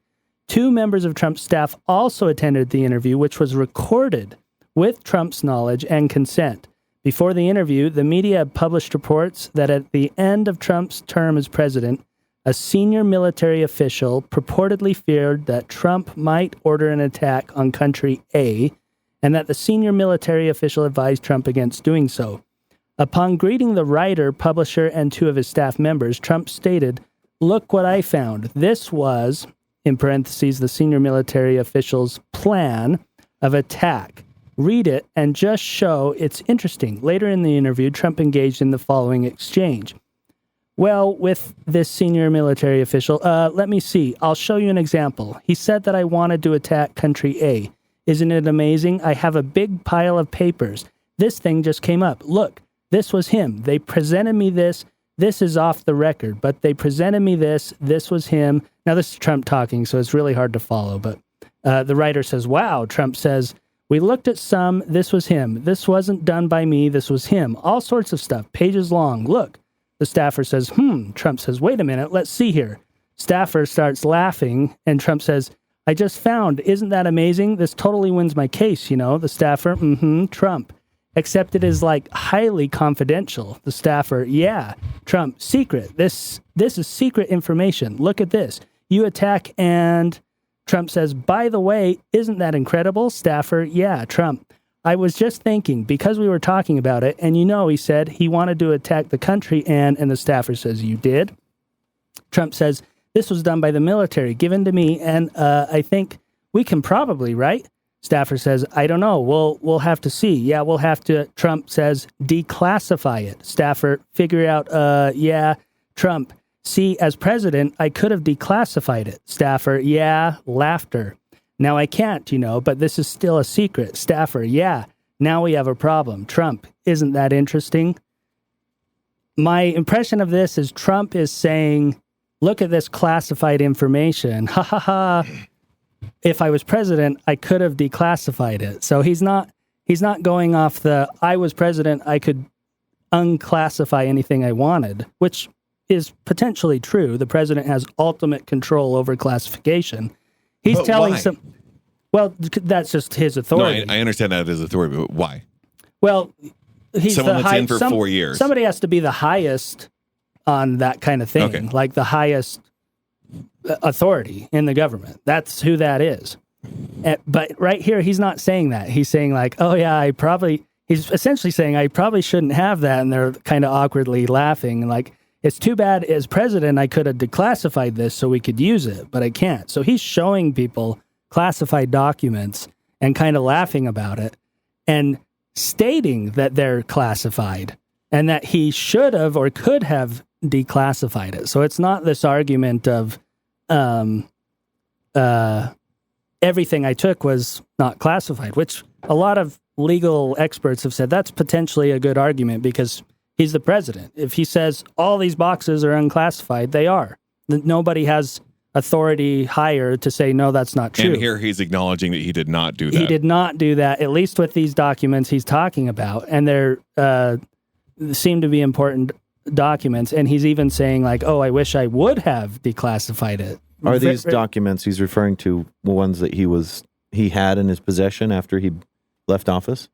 2 members of Trump's staff also attended the interview, which was recorded with Trump's knowledge and consent. Before the interview, the media published reports that at the end of Trump's term as president, a senior military official purportedly feared that Trump might order an attack on country A, and that the senior military official advised Trump against doing so. Upon greeting the writer, publisher, and 2 of his staff members, Trump stated, "Look what I found. This was," in parentheses, the senior military official's plan of attack. Read it and just show it's interesting. Later in the interview, Trump engaged in the following exchange. Well, with this senior military official, let me see. I'll show you an example. He said that I wanted to attack country A. Isn't it amazing? I have a big pile of papers. This thing just came up. Look, this was him. They presented me this. This is off the record, but they presented me this. This was him. Now, this is Trump talking, so it's really hard to follow. But the writer says, wow. Trump says, we looked at some. This was him. This wasn't done by me. This was him. All sorts of stuff. Pages long. Look. The staffer says, Trump says, wait a minute. Let's see here. Staffer starts laughing, and Trump says, I just found. Isn't that amazing? This totally wins my case, you know. The staffer, Trump. except it is like highly confidential. The staffer, yeah. Trump, secret. This is secret information. Look at this. You attack and Trump says, by the way, isn't that incredible? Staffer, yeah. Trump, I was just thinking, because we were talking about it, and he said he wanted to attack the country, and the staffer says, you did? Trump says, this was done by the military, given to me, and I think we can probably, right? Staffer says, I don't know. We'll have to see. Yeah, we'll have to. Trump says, declassify it. Staffer, figure out, yeah. Trump, see, as president, I could have declassified it. Staffer, yeah. Laughter. Now I can't, but this is still a secret. Staffer, yeah. Now we have a problem. Trump, isn't that interesting? My impression of this is Trump is saying, look at this classified information. Ha ha ha. If I was president, I could have declassified it. So he's not going off the, I was president, I could unclassify anything I wanted, which is potentially true. The president has ultimate control over classification. He's But telling why? well, that's just his No, authority. I understand that as authority, but why? Well, he's Someone the that's in for 4 years. Somebody has to be the highest on that kind of thing, Okay. like the highest authority in the government. That's who that is. But right here, he's not saying that. He's saying like, oh yeah, he's essentially saying I probably shouldn't have that. And they're kind of awkwardly laughing. Like, it's too bad as president, I could have declassified this so we could use it, but I can't. So he's showing people classified documents and kind of laughing about it and stating that they're classified and that he should have or could have declassified it. So it's not this argument of everything I took was not classified, which a lot of legal experts have said that's potentially a good argument because he's the president. If he says all these boxes are unclassified, they are. Nobody has authority higher to say, no, that's not true. And here he's acknowledging that he did not do that. He did not do that, at least with these documents he's talking about. And they're seem to be important documents. And he's even saying like, oh, I wish I would have declassified it. Are these documents he's referring to ones that he had in his possession after he left office?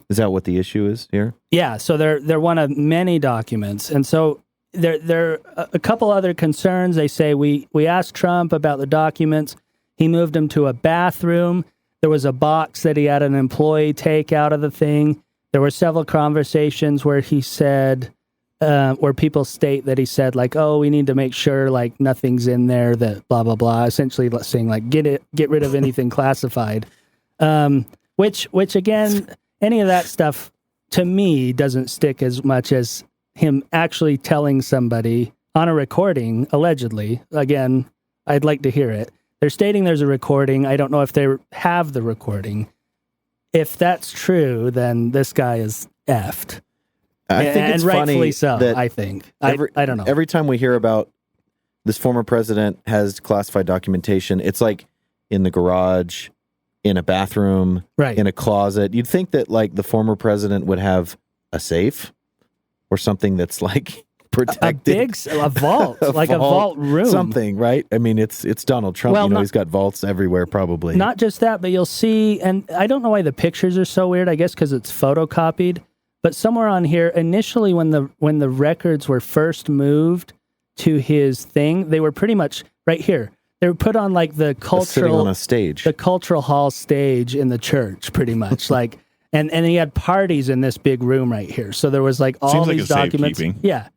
Is that what the issue is here? Yeah, so they're one of many documents. And so there are a couple other concerns. They say we asked Trump about the documents. He moved him to a bathroom. There was a box that he had an employee take out of the thing. There were several conversations where he said, where people state that he said like, oh, we need to make sure like nothing's in there that blah, blah, blah. Essentially saying like, get rid of anything classified. Which again, any of that stuff to me doesn't stick as much as him actually telling somebody on a recording, allegedly. Again, I'd like to hear it. They're stating there's a recording. I don't know if they have the recording. If that's true, then this guy is effed. I think it's and rightfully funny so, that I think. I don't know. Every time we hear about this former president has classified documentation, it's like in the garage, in a bathroom, Right. in a closet. You'd think that like the former president would have a safe or something that's like protected. a vault, a vault room. Something, right? I mean, it's Donald Trump. Well, he's got vaults everywhere probably. Not just that, but you'll see, and I don't know why the pictures are so weird, I guess because it's photocopied, but somewhere on here, initially when the records were first moved to his thing, they were pretty much right here. They were put on like sitting on a stage. the cultural hall stage in the church, pretty much. Like, and he had parties in this big room right here. So there was like all Seems like these a documents. safekeeping. Yeah.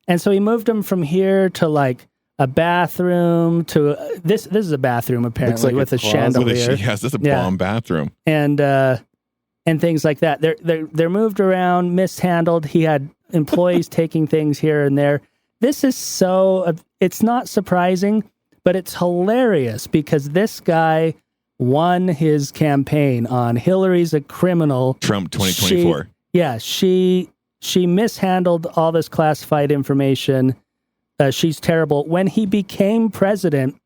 And so he moved them from here to like a bathroom to this is a bathroom apparently like with a a closet. chandelier. Yes, that's a Yeah. bomb bathroom. And things like that. They're moved around, mishandled. He had employees taking things here and there. This is so, it's not surprising, but it's hilarious because this guy won his campaign on Hillary's a criminal. Trump 2024. She mishandled all this classified information. She's terrible. When he became president,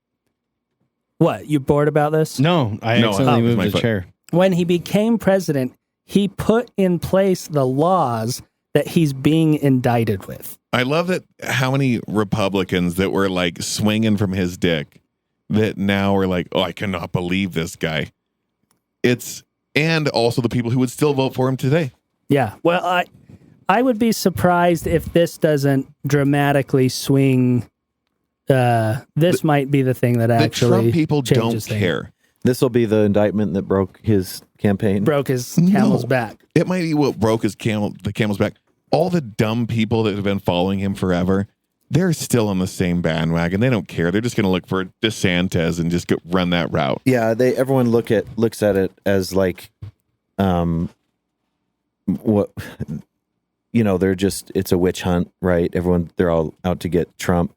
what, you bored about this? No, I No, accidentally it was moved my the foot. chair. When he became president, he put in place the laws that he's being indicted with. I love that how many Republicans that were like swinging from his dick that now are like, oh, I cannot believe this guy. And also the people who would still vote for him today. Yeah. Well, I would be surprised if this doesn't dramatically swing. This might be the thing that The actually Trump people don't changes things. care. This will be the indictment that broke his campaign. Broke his camel's back. It might be what broke his the camel's back. All the dumb people that have been following him forever, they're still on the same bandwagon. They don't care. They're just going to look for DeSantis and just run that route. Yeah, everyone looks at it as like, what, it's a witch hunt, right? They're all out to get Trump,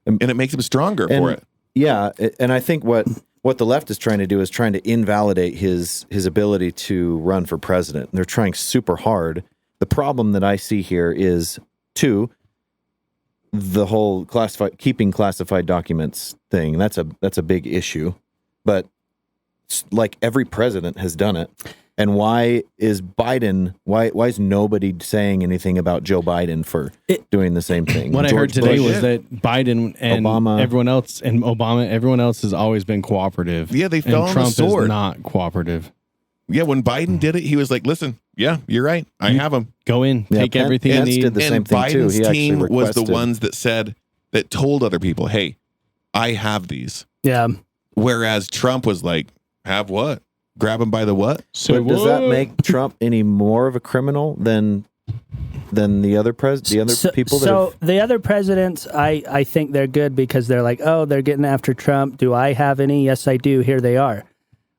And it makes him stronger for it. Yeah, and I think what the left is trying to do is trying to invalidate his ability to run for president. And they're trying super hard. The problem that I see here is, two, the whole keeping classified documents thing. That's a big issue. But like every president has done it. And why is Biden? Why is nobody saying anything about Joe Biden for doing the same thing? What I heard today was that Biden and Obama. everyone else, and Obama, everyone else has always been cooperative. Yeah, they fell and on Trump the sword. is not cooperative. Yeah, when Biden did it, he was like, "Listen, yeah, you're right. I have him." Go in, Yeah, take Pence- everything you Pence need. did the same And thing too. Biden's He actually team was the requested- ones that told other people, "Hey, I have these." Yeah. Whereas Trump was like, "Have what? Grab him by the what?" So But does that make Trump any more of a criminal than the other people that So have, the other presidents, I think they're good because they're like, oh, they're getting after Trump. Do I have any? Yes, I do. Here they are.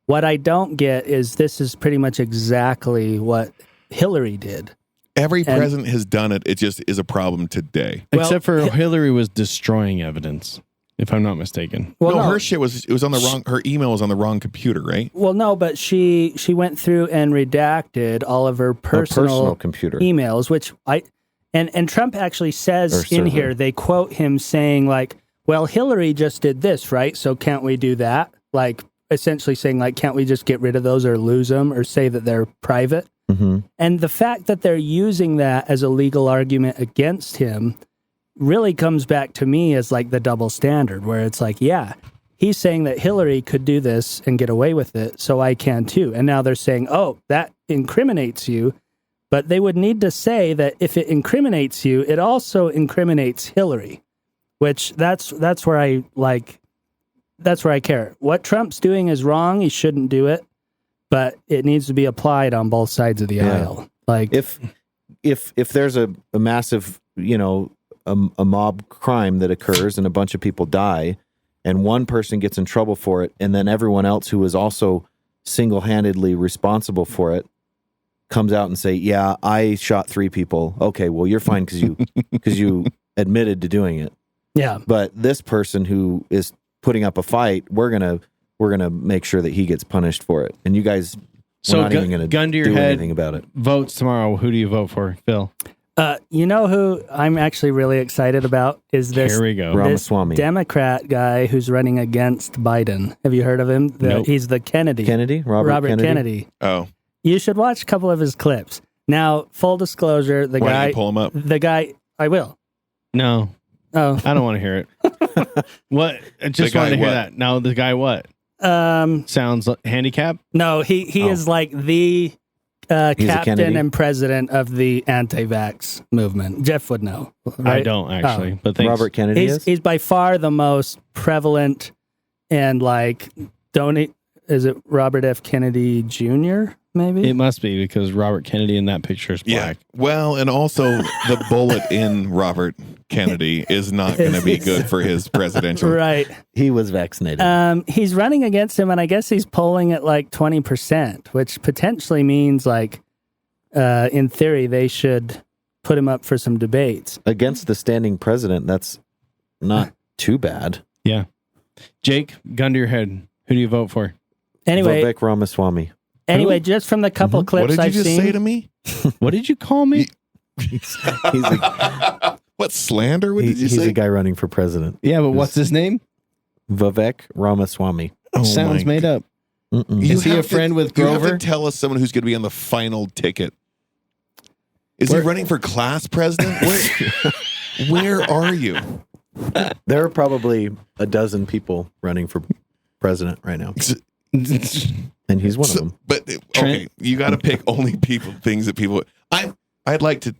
What I don't get is this is pretty much exactly what Hillary did. Every president has done it. It just is a problem today. Except for Hillary was destroying evidence, if I'm not mistaken. Well, no, her shit was on the wrong. Her email was on the wrong computer, right? Well, no, but she went through and redacted all of her personal computer emails, which and Trump actually says in here, they quote him saying like, well, Hillary just did this, right? So can't we do that? Like essentially saying like, can't we just get rid of those or lose them or say that they're private? Mm-hmm. And the fact that they're using that as a legal argument against him really comes back to me as like the double standard where it's like, yeah, he's saying that Hillary could do this and get away with it, so I can too. And now they're saying, oh, that incriminates you. But they would need to say that if it incriminates you, it also incriminates Hillary, which that's where I care. What Trump's doing is wrong. He shouldn't do it, but it needs to be applied on both sides of the aisle. Like if there's a massive, a mob crime that occurs and a bunch of people die and one person gets in trouble for it and then everyone else who is also single-handedly responsible for it comes out and say, yeah, I shot 3 people. Okay, well, you're fine because you admitted to doing it. Yeah. But this person who is putting up a fight, we're gonna make sure that he gets punished for it. And you guys, we're not even gonna gun to your do head, anything about it. Votes tomorrow. Who do you vote for, Phil? You know who I'm actually really excited about is this, Here we go. this Ramaswamy. Democrat guy who's running against Biden. Have you heard of him? Nope. He's the Kennedy. Robert Kennedy. Oh, You should watch a couple of his clips. Now, full disclosure, the why don't guy, you pull him up? the guy, I will. No, Oh, I don't want to hear it. What? I just The guy wanted to hear what? that. Now the guy what? Sounds handicapped. no, he is like the Kennedy? captain and president of the anti-vax movement. Jeff would know. Right? I don't actually, but thanks. Robert Kennedy He's by far the most prevalent and like is it Robert F. Kennedy Jr. maybe? It must be because Robert Kennedy in that picture is Yeah. black. Well, and also the bullet in Robert Kennedy is not going to be good for his presidential. Right. He was vaccinated. He's running against him, and I guess he's polling at like 20%, which potentially means like, in theory, they should put him up for some debates. Against the standing president, that's not too bad. Yeah. Jake, gun to your head. Who do you vote for? Anyway, Vivek Ramaswamy. just from the couple What clips did you I've just seen, say to me? What did you call me? He's a, What slander? What did you he's say? a guy running for president. Yeah, but what's his name? Vivek Ramaswamy. Oh Sounds my made up. Mm-mm. Is he a have to- friend with You have Grover? to tell us someone who's going to be on the final ticket. Is he running for class president? Where are you? There are probably a dozen people running for president right now, and he's one of them. But okay, Trent? you got to pick only things that people. I'd like to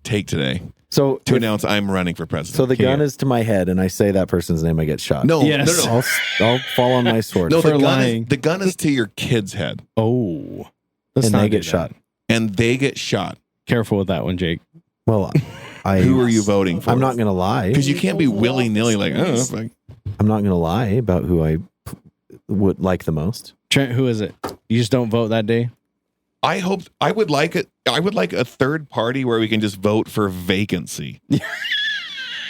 take today So to announce I'm running for president. So the gun is to my head, and I say that person's name, I get shot. No, Yes. no. I'll fall on my sword. No, For the lying. gun is to your kid's head, Oh. Let's and not they do get that. shot. and they get shot. Careful with that one, Jake. Well, Who are you voting for? I'm not going to lie. because you can't be willy nilly like, oh, like, I'm not going to lie about who I would like the most. Trent, who is it? You just don't vote that day? I hope I would like it. I would like a third party where we can just vote for vacancy,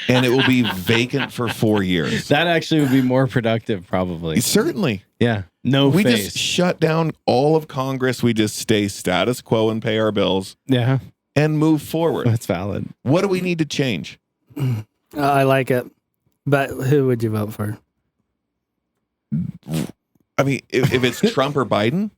and it will be vacant for 4 years. That actually would be more productive, probably. Certainly, Yeah. No we face. just shut down all of Congress. We just stay status quo and pay our bills Yeah. and move forward. That's valid. What do we need to change? I like it. But who would you vote for? I mean, if it's Trump or Biden,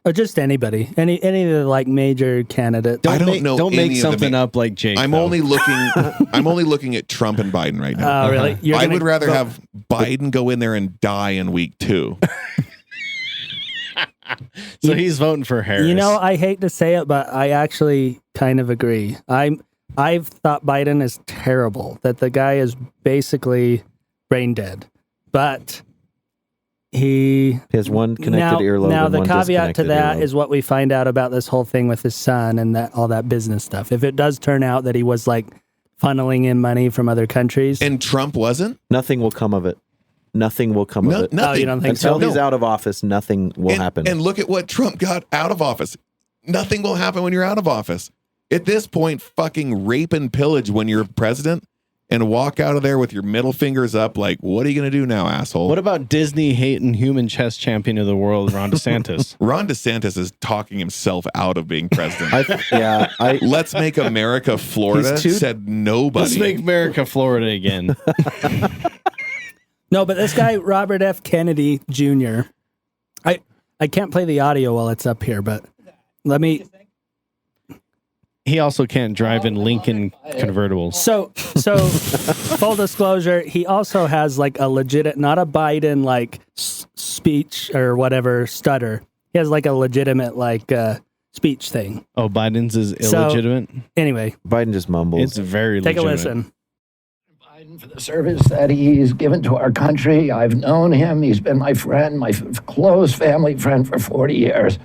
Or just anybody. Any of the like major candidates. I don't make, know Don't any make of the something ma- up like Jake. I'm though. only looking. I'm only looking at Trump and Biden right now. Oh, really? You're I gonna would rather vote- have Biden go in there and die in week 2. So he's voting for Harris. You know, I hate to say it, but I actually kind of agree. I've thought Biden is terrible. That the guy is basically brain dead. But he He has one connected earlobe. Now and the one caveat to disconnected that earlobe. is what we find out about this whole thing with his son and that all that business stuff. If it does turn out that he was like funneling in money from other countries, And Trump wasn't. Nothing will come of it. Nothing will come of it. oh, you don't think Until so? he's out of office, nothing will happen. And look at what Trump got out of office. Nothing will happen when you're out of office. At this point, fucking rape and pillage when you're president and walk out of there with your middle fingers up like, what are you going to do now, asshole? What about Disney hating human chess champion of the world, Ron DeSantis? Ron DeSantis is talking himself out of being president. I Let's make America Florida, He's too- said nobody. Let's make America Florida again. no, but this guy Robert F. Kennedy Jr. I can't play the audio while it's up here, but let me. He also can't drive in Lincoln convertibles. So full disclosure, he also has like a legit, not a Biden like speech or whatever stutter. He has like a legitimate like speech thing. Oh, Biden's is So- illegitimate? Anyway, Biden just mumbles. It's very take a legitimate. listen. Biden for the service that he's given to our country. I've known him. He's been my friend, my close family friend for 40 years.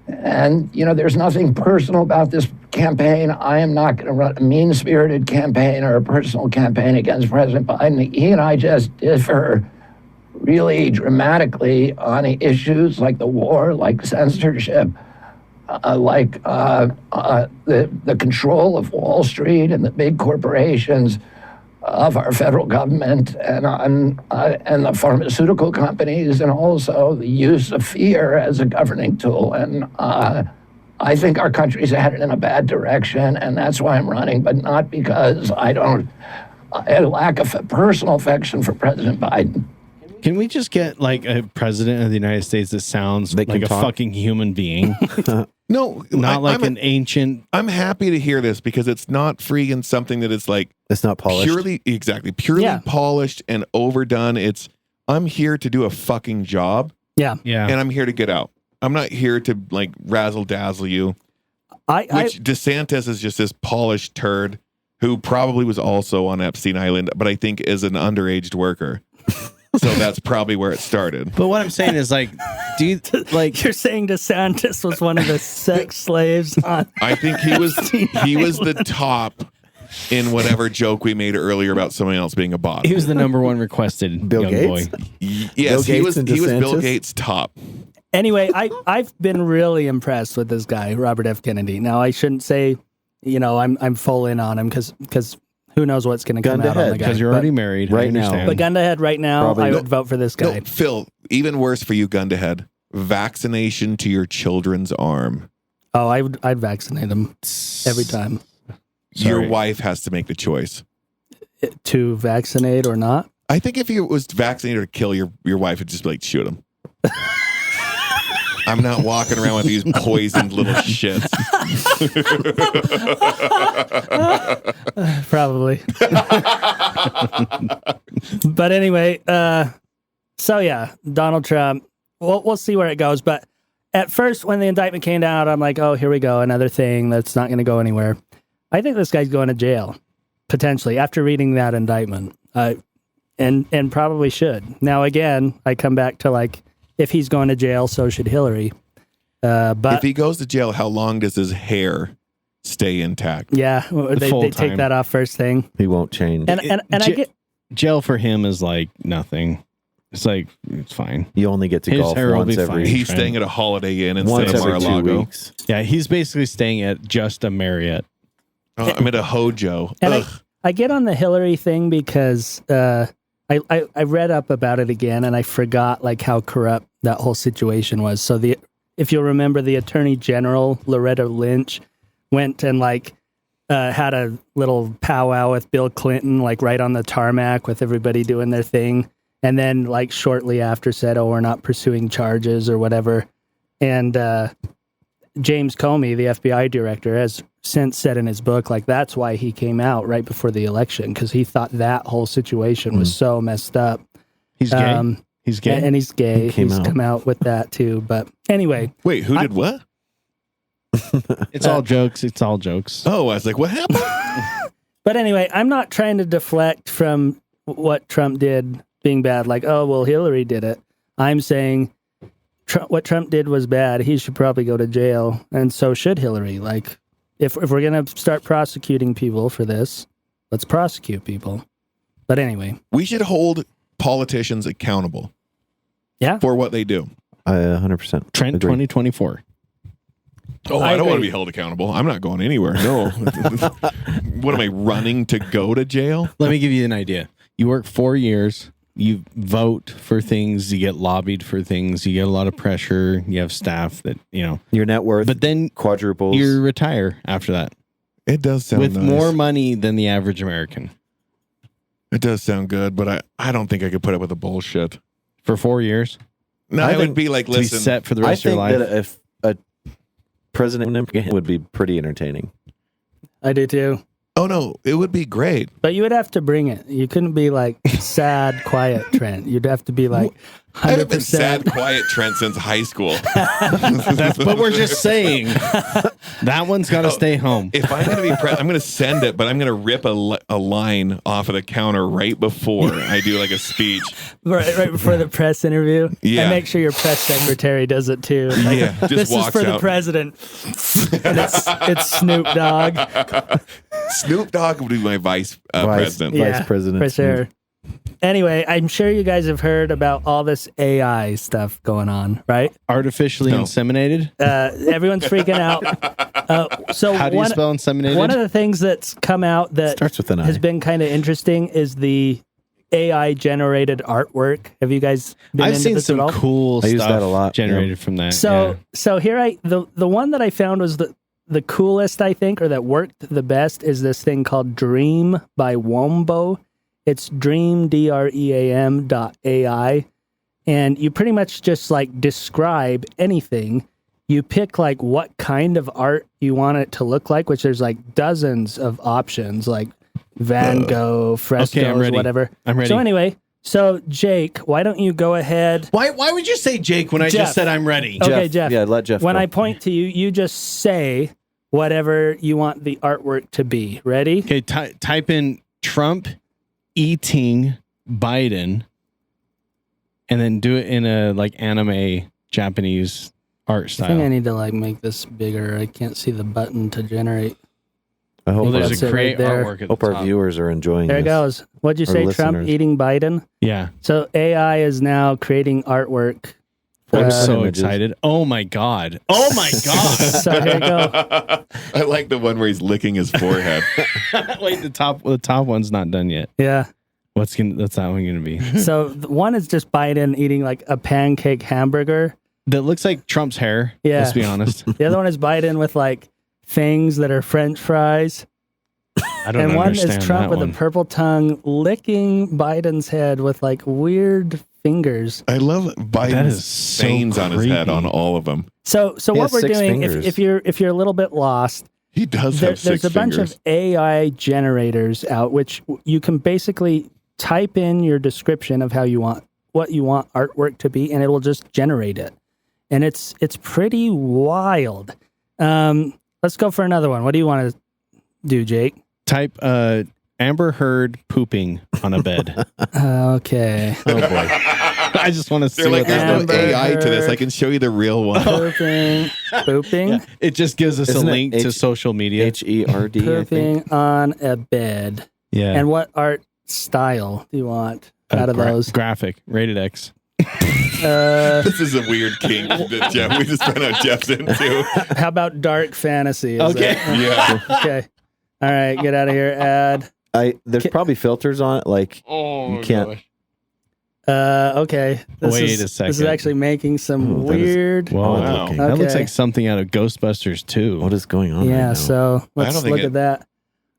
And, you know, there's nothing personal about this campaign. I am not going to run a mean-spirited campaign or a personal campaign against President Biden. He and I just differ really dramatically on issues like the war, like censorship, like the control of Wall Street and the big corporations of our federal government and the pharmaceutical companies, and also the use of fear as a governing tool. And I think our country's headed in a bad direction, and that's why I'm running, but not because I lack a personal affection for President Biden. Can we just get like a president of the United States that sounds They like can a talk? fucking human being? No, Not like I'm, an ancient. I'm happy to hear this because it's not freaking something that is like It's not polished. purely Yeah. polished and overdone. It's I'm here to do a fucking job Yeah, Yeah. and I'm here to get out. I'm not here to like razzle dazzle you. Which DeSantis is just this polished turd who probably was also on Epstein Island, but I think is an underage worker. So that's probably where it started. But what I'm saying is like, do you like? you're saying DeSantis was one of the sex slaves on. I think he was the top in whatever joke we made earlier about someone else being a bot. He was the number one requested Bill young Gates? boy. Yes, Bill he Gates was and Bill DeSantis? Gates top. Anyway, I've been really impressed with this guy, Robert F. Kennedy. Now I shouldn't say, you know, I'm full in on him because who knows what's going to come Gun to out on head, the guy. Because you're But- already married. right I now. understand. But gun to head right now, Probably I no- would vote for this guy. No, Phil, even worse for you, gun to head. Vaccination to your children's arm. Oh, I'd vaccinate him every time. Your Sorry. wife has to make the choice. To vaccinate or not? I think if he was vaccinated or kill your wife, would just be like, shoot him. I'm not walking around with these poisoned little shits. Probably. But anyway, so yeah, Donald Trump. We'll see where it goes. But at first, when the indictment came out, I'm like, oh, here we go, another thing that's not going to go anywhere. I think this guy's going to jail, potentially, after reading that indictment. And probably should. Now, again, I come back to, like, if he's going to jail, so should Hillary. But if he goes to jail, how long does his hair stay intact? yeah, they take that off first thing. He won't change. And I get... Jail for him is like nothing. It's like, it's fine. You only get to His golf hair will once be every fine. He's staying at a Holiday Inn instead once of every 2 Mar-a-Lago. weeks. Yeah, he's basically staying at just a Marriott. Oh, I'm at a Hojo. And Ugh. I get on the Hillary thing because I read up about it again, and I forgot like how corrupt that whole situation was. So if you'll remember, the Attorney General Loretta Lynch went and like had a little powwow with Bill Clinton, like right on the tarmac with everybody doing their thing, and then like shortly after said, "Oh, we're not pursuing charges or whatever." And James Comey, the FBI director, has since said in his book, like, that's why he came out right before the election, because he thought that whole situation was so messed up. He's gay. He's gay. And he's gay. He's Come out with that too. But anyway. Wait, who did what? It's all jokes. It's all jokes. Oh, I was like, what happened? But anyway, I'm not trying to deflect from what Trump did being bad. Like, oh, well, Hillary did it. I'm saying what Trump did was bad. He should probably go to jail. And so should Hillary. Like, if we're going to start prosecuting people for this, let's prosecute people. But anyway. We should hold politicians accountable. Yeah. For what they do. 100%. Trent Agree. 2024. Oh, I don't want to be held accountable. I'm not going anywhere. No. What am I, running to go to jail? Let me give you an idea. You work 4 years. You vote for things. You get lobbied for things. You get a lot of pressure. You have staff that, Your net worth, but then quadruples. you retire after that It does sound with nice. more money than the average American It does sound good, but I don't think I could put up with the bullshit. for 4 years. No, I I would think be like, To be listen, set for the I rest of your think life. that if a president would be pretty entertaining. I do too. oh no, it would be great. But you would have to bring it. You couldn't be like sad, quiet Trent. You'd have to be like 100%. I haven't been sad, quiet Trent since high school. But we're just saying that one's got to stay home. If I'm going to be I'm going to send it, but I'm going to rip a line off of the counter right before I do like a speech. right before the press interview. Yeah. And make sure your press secretary does it too. Like, Yeah, just this is walks for the out. president. And it's Snoop Dogg. Snoop Dogg would be my vice president. Vice President. For sure. Anyway, I'm sure you guys have heard about all this AI stuff going on, right? Artificially No. inseminated. Everyone's freaking out. So How do you spell inseminated? one of the things that's come out that Starts with an I. has been kind of interesting is the AI generated artwork. Have you guys been I've into seen this some at all? cool I stuff use that a lot, generated from that. So here the one that I found was the coolest, I think, or that worked the best is this thing called Dream by Wombo. It's Dream DREAM.ai. And you pretty much just like describe anything. You pick like what kind of art you want it to look like, which there's like dozens of options, like Van Gogh, frescoes, I'm ready. whatever. I'm ready. So anyway, Jake, why don't you go ahead? Why would you say Jake when I Jeff. just said I'm ready? Okay, Jeff. Yeah, let Jeff When go. I point to you, you just say whatever you want the artwork to be. Ready? Okay, type in Trump eating Biden and then do it in a like anime Japanese art I think I style. need to like make this bigger. I can't see the button to generate. I hope, Well, our, there's That's a it great right there. artwork at hope the our top. viewers are enjoying There it this. goes. What'd you Our say, listeners. Trump eating Biden? Yeah, So AI is now creating artwork. I'm so images. excited. Oh my god. Oh my god. So here you go. I like the one where he's licking his forehead. Wait, the top one's not done yet. Yeah. What's that one gonna be? So one is just Biden eating like a pancake hamburger. That looks like Trump's hair. Yeah. Let's be honest. The other one is Biden with like things that are French fries. I don't And one understand is Trump that with one. a purple tongue licking Biden's head with like weird fingers. I love That Biden's is so stains on his head creepy. on all of them. So He what has we're 6 doing, fingers. if you're a little bit lost, He does have there's 6 a bunch fingers. of AI generators out, which you can basically type in your description of what you want artwork to be, and it will just generate it. and it's pretty wild. Let's go for another one. What do you want to do, Jake? Type Amber Heard pooping on a bed. Okay. Oh boy. I just want to see They're like, what that there's looks no like. AI to this. I can show you the real one. Pooping. Yeah, it just gives us Isn't a it link to social media. HERD, I think. Pooping on a bed. Yeah. And what art style do you want out of those? Graphic, rated X. This is a weird kink that Jeff, we just found out Jeff's into. How about dark fantasy? Is Okay. that- Yeah. Okay. All right. Get out of here. Add. There's probably filters on it. Like you can't. Okay. This Wait is, a second. This is actually making some that is- weird. Whoa. Wow. Okay. That looks Okay. like something out of Ghostbusters 2. What is going on? Yeah. right now? So let's don't think look it- at that.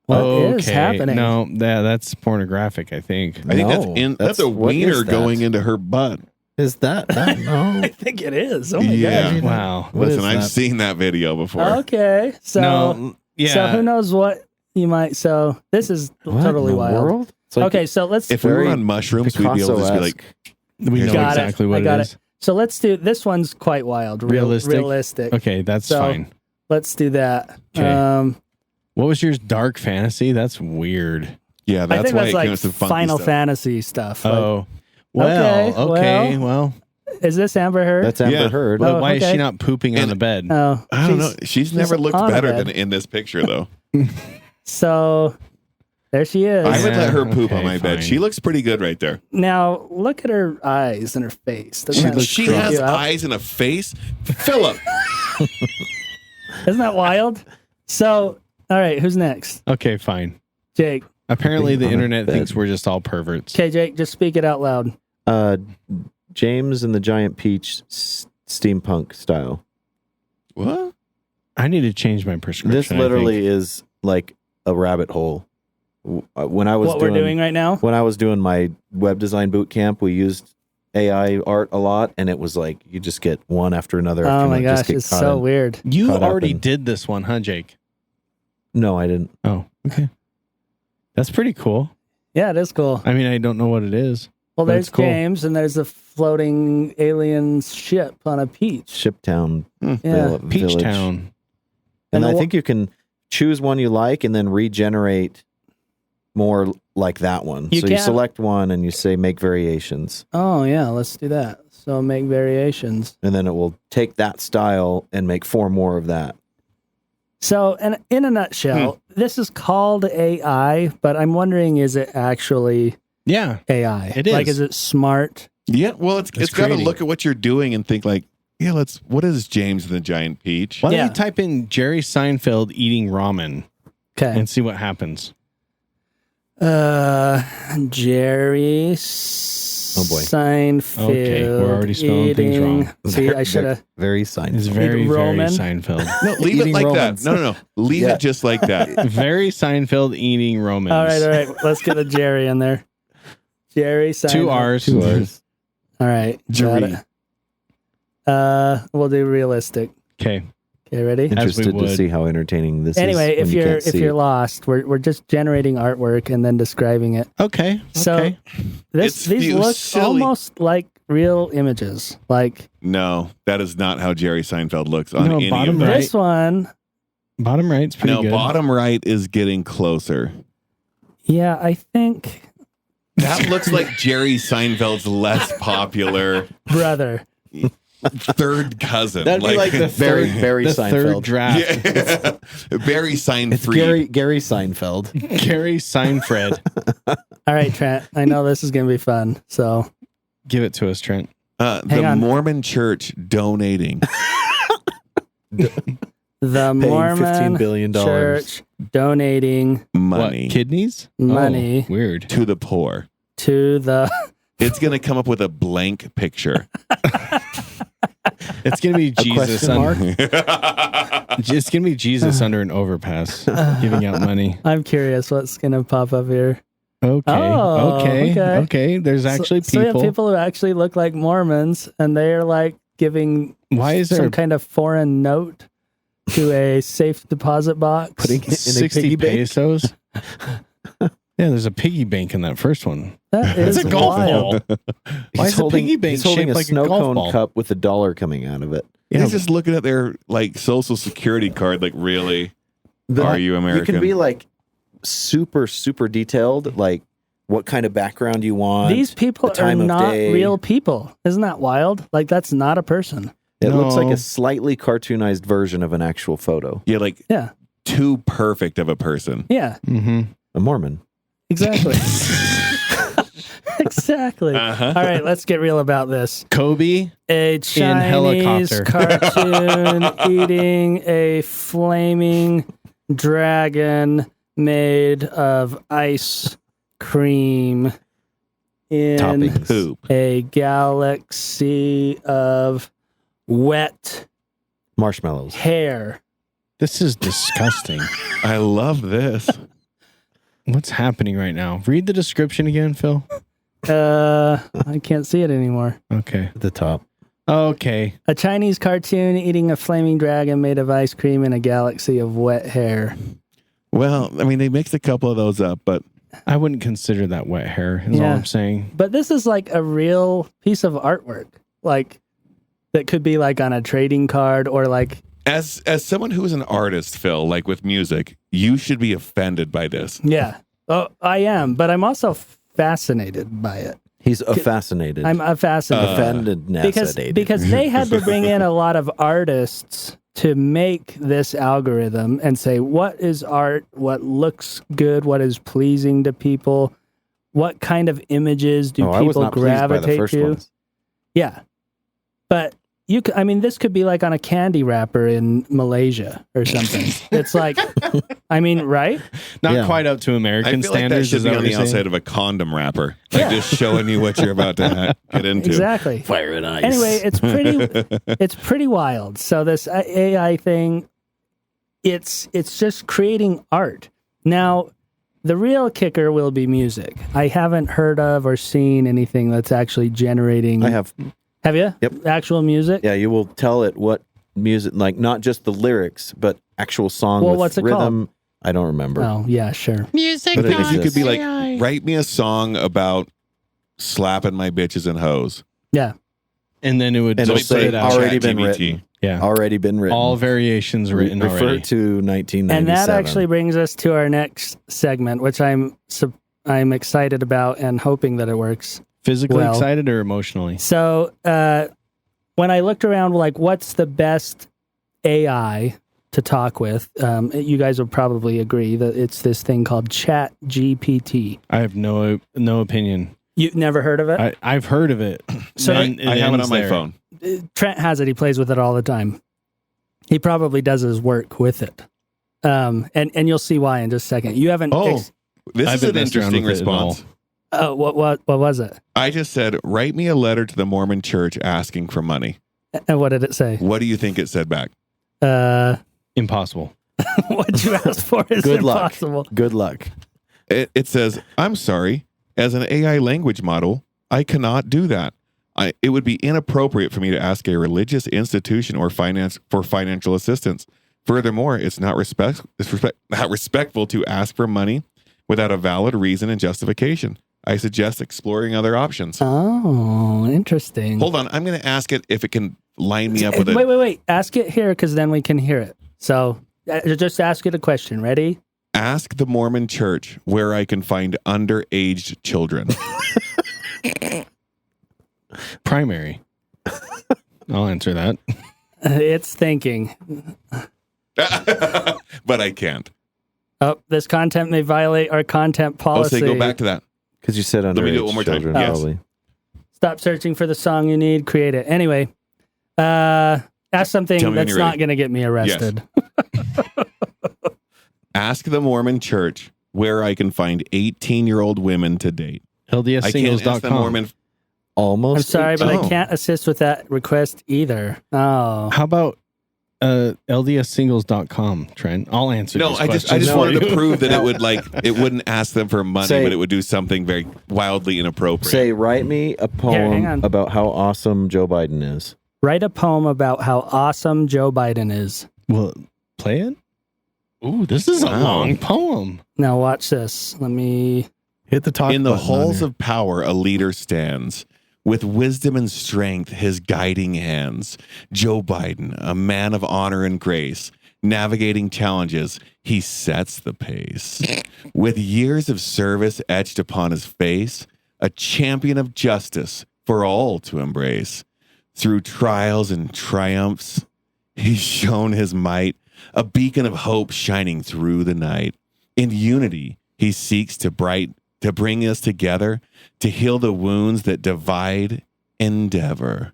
What is happening? No, that's pornographic, I think. I think No, that's a what is wiener that? going into her butt. Is that no? I think it is. Oh my Yeah. gosh. Wow. What Listen, is I've that? seen that video before. Okay. So No, yeah. so who knows what you might. So this is What totally in the wild. world? It's like Okay. So let's. If we were Very on mushrooms, we'd be able to just be like, We know Got it. exactly I what got it it. is. So let's do this one's quite wild. Realistic? Realistic. Okay, that's So- fine. Let's do that. Okay. What was yours? Dark fantasy? That's weird. yeah, I that's think why that's it came like with some funky Final stuff. Fantasy stuff. Like, Oh. Well, Okay, well. is this Amber Heard? that's Amber Yeah. Heard. But Oh, why is okay. she not pooping on And- the bed? Oh, I don't know. She's never looked on a better bed. than in this picture, though. So there she is. I would let her poop okay, on my bed. fine. She looks pretty good right there. Now look at her eyes and her face. Doesn't that She freak has you out? eyes and a face. Philip. Isn't that wild? So, all right, who's next? Okay, fine. Jake. Apparently, the On a internet bed. thinks we're just all perverts. Okay, Jake, just speak it out loud. James and the Giant Peach steampunk style. What? I need to change my prescription. This literally is like a rabbit hole. When I was What we're doing right now? when I was doing my web design boot camp, we used AI art a lot, and it was like you just get one after another. After Oh my another, just gosh, get it's caught so in- weird. You caught up already in- did this one, huh, Jake? No, I didn't. Oh, okay. That's pretty cool. Yeah, it is cool. I mean, I don't know what it is. Well, That's there's cool. James, and there's a floating alien ship on a peach. Shiptown, Yeah. Peach Village. Town. And And I the think you can choose one you like and then regenerate more like that one. You So you can. select one and you say make variations, Oh, yeah, let's do that. So make variations. and then it will take that style and make 4 more of that. So, in a nutshell, this is called AI, but I'm wondering, is it actually Yeah. AI? It Like, is. is it smart? Yeah, well, it's got to creating. look at what you're doing and think like, yeah, what is James and the Giant Peach? Why don't Yeah. you type in Jerry Seinfeld eating ramen Okay. and see what happens? Jerry Oh, boy. Seinfeld. Okay, we're already spelling things eating- wrong. See, I should have. Very It's Seinfeld. very, very Roman. Seinfeld. No, leave it Eating like Romans. that. No. Leave Yeah. it just like that. Very Seinfeld eating Romans. All right. Let's get a Jerry in there. Jerry Seinfeld. 2 R's. 2 R's. All right. Got Jerry. it. We'll do realistic. Okay. Okay, ready? Interested to would. see how entertaining this Anyway, is. when if you you're can't see if you're it. lost, we're just generating artwork and then describing it. Okay. So okay. It's these few look silly- almost like real images. Like No, that is not how Jerry Seinfeld looks on No, any bottom of them. right. this one. Bottom right's pretty No, good. bottom right is getting closer. Yeah, I think That looks like Jerry Seinfeld's less popular brother. third cousin. That'd be like the Barry third, Barry the Seinfeld. third draft. Yeah. Barry It's Seinfeld. Gary Seinfeld. Gary Seinfred. All right, Trent. I know this is gonna be fun. So Give it to us, Trent. Hang The on. Mormon Church donating. the Mormon $15 billion. Church donating Money What, kidneys? money Oh, weird. to the poor. to the. It's going to come up with a blank picture. It's gonna be Jesus. question mark? It's gonna be Jesus under an overpass, giving out money. I'm curious what's gonna pop up here. Okay. Oh, okay. okay. Okay. There's actually So we have people. people who actually look like Mormons, and they are like giving Why is there some kind of foreign note to a safe deposit box. Putting it in a 60 piggy bank. pesos? Yeah, there's a piggy bank in that first one. That is It's a golf wild. ball. Why is the piggy bank he's holding shaped a like a snow golf cone ball? cup with $1 coming out of it. He's just looking at their like social security card. Like, really? Are you American? You can be like super, super detailed, like what kind of background you want. These people the are time of not day. real people. Isn't that wild? Like, that's not a person. It looks like No. a slightly cartoonized version of an actual photo. Yeah, like Yeah. too perfect of a person. Yeah, Mm-hmm. A Mormon. exactly. Exactly. Uh-huh. All right, let's get real about this. Kobe. A Chinese helicopter. cartoon eating a flaming dragon made of ice cream in Toppings. Poop. a galaxy of wet Marshmallows. hair. This is disgusting. I love this. What's happening right now? Read the description again, Phil. I can't see it anymore. Okay. At the top. Okay. A Chinese cartoon eating a flaming dragon made of ice cream in a galaxy of wet hair. Well, I mean, they mixed a couple of those up, but I wouldn't consider that wet hair, is all Yeah. I'm saying. But this is like a real piece of artwork. Like, that could be like on a trading card or like, as someone who is an artist, Phil, like with music, you should be offended by this. yeah. Oh, I am, but I'm also fascinated by it. He's fascinated. I'm fascinated. offended. because they had to bring in a lot of artists to make this algorithm and say what is art, what looks good, what is pleasing to people, what kind of images do I was people not pleased by the gravitate first to. ones. Yeah, but this could be like on a candy wrapper in Malaysia or something. It's like, right? Not Yeah. quite up to I American feel like that standards. should is be that on what the you're saying? outside of a condom wrapper, like just showing you what you're about to get into. Exactly. Fire and ice. Anyway, it's pretty wild. So this AI thing, it's just creating art. Now, the real kicker will be music. I haven't heard of or seen anything that's actually generating. I have. Have you? Yep. Actual music? Yeah, you will tell it what music, like not just the lyrics, but actual song Well, with what's it rhythm. I don't remember. Oh, yeah, sure. But it Because you could be exists. like, write me a song about slapping my bitches in hose. Yeah. And then it would And just it'll say say that. already been ChatGPT. written. Yeah. Already been written. All variations written Refer already. to 1997. And that actually brings us to our next segment, which I'm excited about and hoping that it works. Physically Well- excited or emotionally? So when I looked around, like, what's the best AI to talk with? You guys will probably agree that it's this thing called Chat GPT. I have no opinion. You've never heard of it? I've heard of it. So I And have it ends on my there. phone. Trent has it. He plays with it all the time. He probably does his work with it. And you'll see why in just a second. You haven't. Oh, this I've is been an messed around interesting with it at all. response. What was it? I just said, write me a letter to the Mormon church asking for money. And what did it say? What do you think it said back? Impossible. What you asked for is Good luck. impossible. Good luck. It says, I'm sorry, as an AI language model, I cannot do that. It would be inappropriate for me to ask a religious institution or financial assistance. Furthermore, it's not respectful to ask for money without a valid reason and justification. I suggest exploring other options. Oh, interesting. Hold on, I'm going to ask it if it can line me up with it. Wait. Ask it here because then we can hear it. So just ask it a question. Ready? Ask the Mormon church where I can find underage children. Primary. I'll answer that. It's thinking. But I can't. Oh, this content may violate our content I'll policy. say go back to that. Because you said underage me do it one more time. children, Yes. probably. Stop searching for the song you need. Create it. Anyway, ask Tell something me when that's you're not ready. going to get me arrested. Ask the Mormon church where I can find 18-year-old women to date. I can't ask the LDSsingles.com. Mormon. Almost. I'm sorry, but 18. I can't assist with that request either. Oh. How about LDSsingles.com, Trent? I'll answer No, these I just questions wanted for to you. prove that it wouldn't ask them for money, Say- but it would do something very wildly inappropriate. Say, write me a hang poem on. about how awesome Joe Biden is. Write a poem about how awesome Joe Biden is. Well, play it? Ooh, this is a Wow. long poem. Now watch this. Let me. Hit the talk In the button on halls here. of power, a leader stands. With wisdom and strength, his guiding hands. Joe Biden, a man of honor and grace, navigating challenges, he sets the pace. With years of service etched upon his face, a champion of justice for all to embrace. Through trials and triumphs, he's shown his might, a beacon of hope shining through the night. In unity, he seeks to bring us together, to heal the wounds that divide endeavor.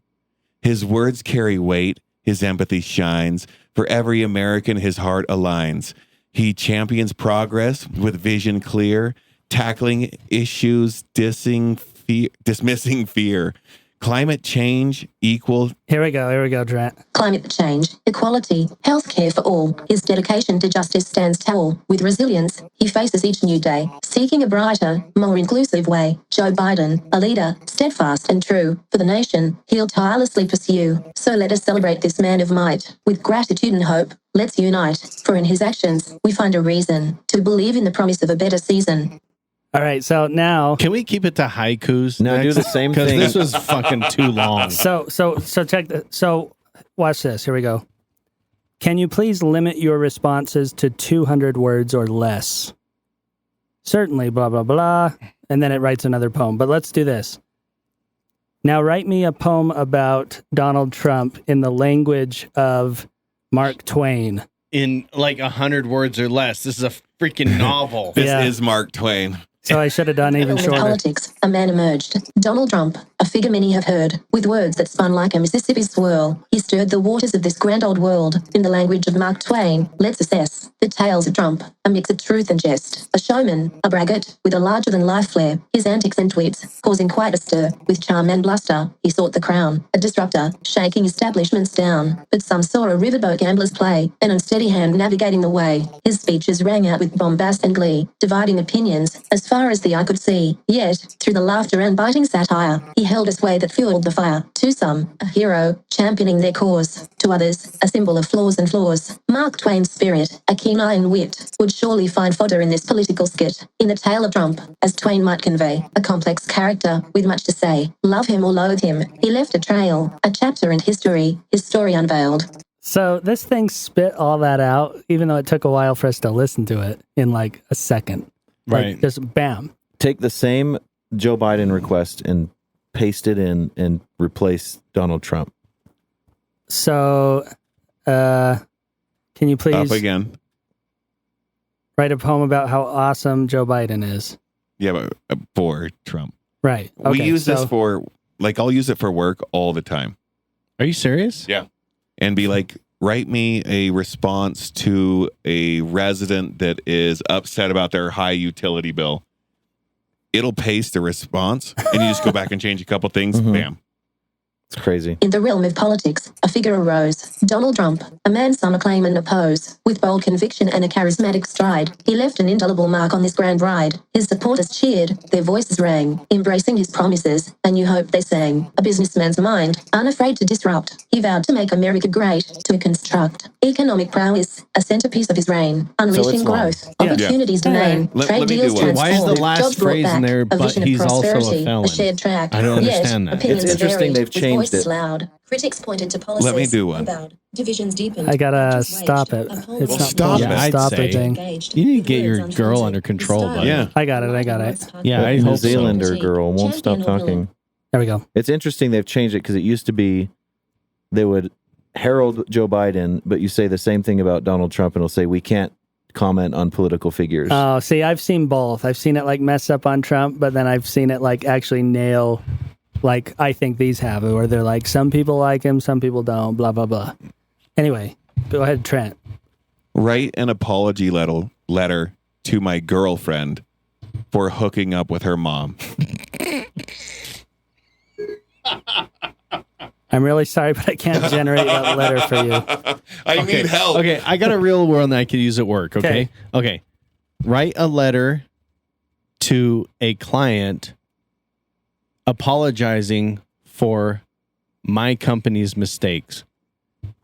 His words carry weight, his empathy shines. For every American, his heart aligns. He champions progress with vision clear, tackling issues, dismissing fear. Climate change, equal. Here we go, Trent. Climate change, equality, healthcare for all. His dedication to justice stands tall. With resilience, he faces each new day, seeking a brighter, more inclusive way. Joe Biden, a leader, steadfast and true. For the nation, he'll tirelessly pursue. So let us celebrate this man of might. With gratitude and hope, let's unite. For in his actions, we find a reason to believe in the promise of a better season. All right, so now, Can we keep it to haikus? No, do the same Because thing. this was fucking too long. so check the. So watch this. Here we go. Can you please limit your responses to 200 words or less? Certainly, blah blah blah, and then it writes another poem. But let's do this. Now write me a poem about Donald Trump in the language of Mark Twain. In like 100 words or less. This is a freaking novel. This Yeah. is Mark Twain. So I should have done even In shorter. politics, a man emerged. Donald Trump, a figure many have heard. With words that spun like a Mississippi swirl, he stirred the waters of this grand old world. In the language of Mark Twain, let's assess the tales of Trump, a mix of truth and jest. A showman, a braggart, with a larger-than-life flair. His antics and tweets, causing quite a stir. With charm and bluster, he sought the crown. A disruptor, shaking establishments down. But some saw a riverboat gambler's play, an unsteady hand navigating the way. His speeches rang out with bombast and glee, dividing opinions as far as the eye could see. Yet, through the laughter and biting satire, he held a sway that fueled the fire. To some, a hero, championing their cause. To others, a symbol of flaws and flaws. Mark Twain's spirit, a keen eye and wit, would surely find fodder in this political skit. In the tale of Trump, as Twain might convey, a complex character with much to say. Love him or loathe him, he left a trail, a chapter in history, his story unveiled. So this thing spit all that out, even though it took a while for us to listen to it in like a second. Like, Right. just bam. Take the same Joe Biden request and paste it in and replace Donald Trump. So, can you Up please again. write a poem about how awesome Joe Biden is? Yeah, but for Trump. Right. We Okay, use this so- for, like, I'll use it for work all the time. Are you serious? Yeah. And be like, write me a response to a resident that is upset about their high utility bill. It'll paste the response, and you just go back and change a couple things. Mhm. Bam. It's crazy. In the realm of politics, a figure arose. Donald Trump, a man some acclaim and oppose. With bold conviction and a charismatic stride, he left an indelible mark on this grand ride. His supporters cheered, their voices rang, embracing his promises, a new hope they sang. A businessman's mind, unafraid to disrupt, he vowed to make America great, to construct economic prowess, a centerpiece of his reign, unleashing long. growth, Yeah. opportunities Yeah. domain, Let trade me do deals one. transformed, Why is the last jobs brought phrase in back, there, a but vision of he's also a prosperity, felon? shared track. I don't Yet, understand that. opinions It's interesting varied, they've with changed voices it. loud. Critics pointed to policies. Let me do one. Unbowed. Divisions deepened. I gotta Battles stop waged. it. Uphold It's Well, not stop yeah, it. I'd stop say. it thing. engaged. You need to With get your words girl unfiltered. under control, Style. buddy. Yeah. I got it. I got it. Yeah, I New hope so. Zealander girl won't stop Champion or talking. There we go. It's interesting they've changed it because it used to be they would herald Joe Biden, but you say the same thing about Donald Trump and it'll say we can't comment on political figures. Oh, see, I've seen both. I've seen it like mess up on Trump, but then I've seen it like actually nail, like I think these have it, where they're like, some people like him, some people don't, blah, blah, blah. Anyway, go ahead, Trent. Write an apology letter to my girlfriend for hooking up with her mom. I'm really sorry, but I can't generate that letter for you. I Okay. need help. Okay, I got a real one that I could use at work. Okay. Okay. Write a letter to a client apologizing for my company's mistakes.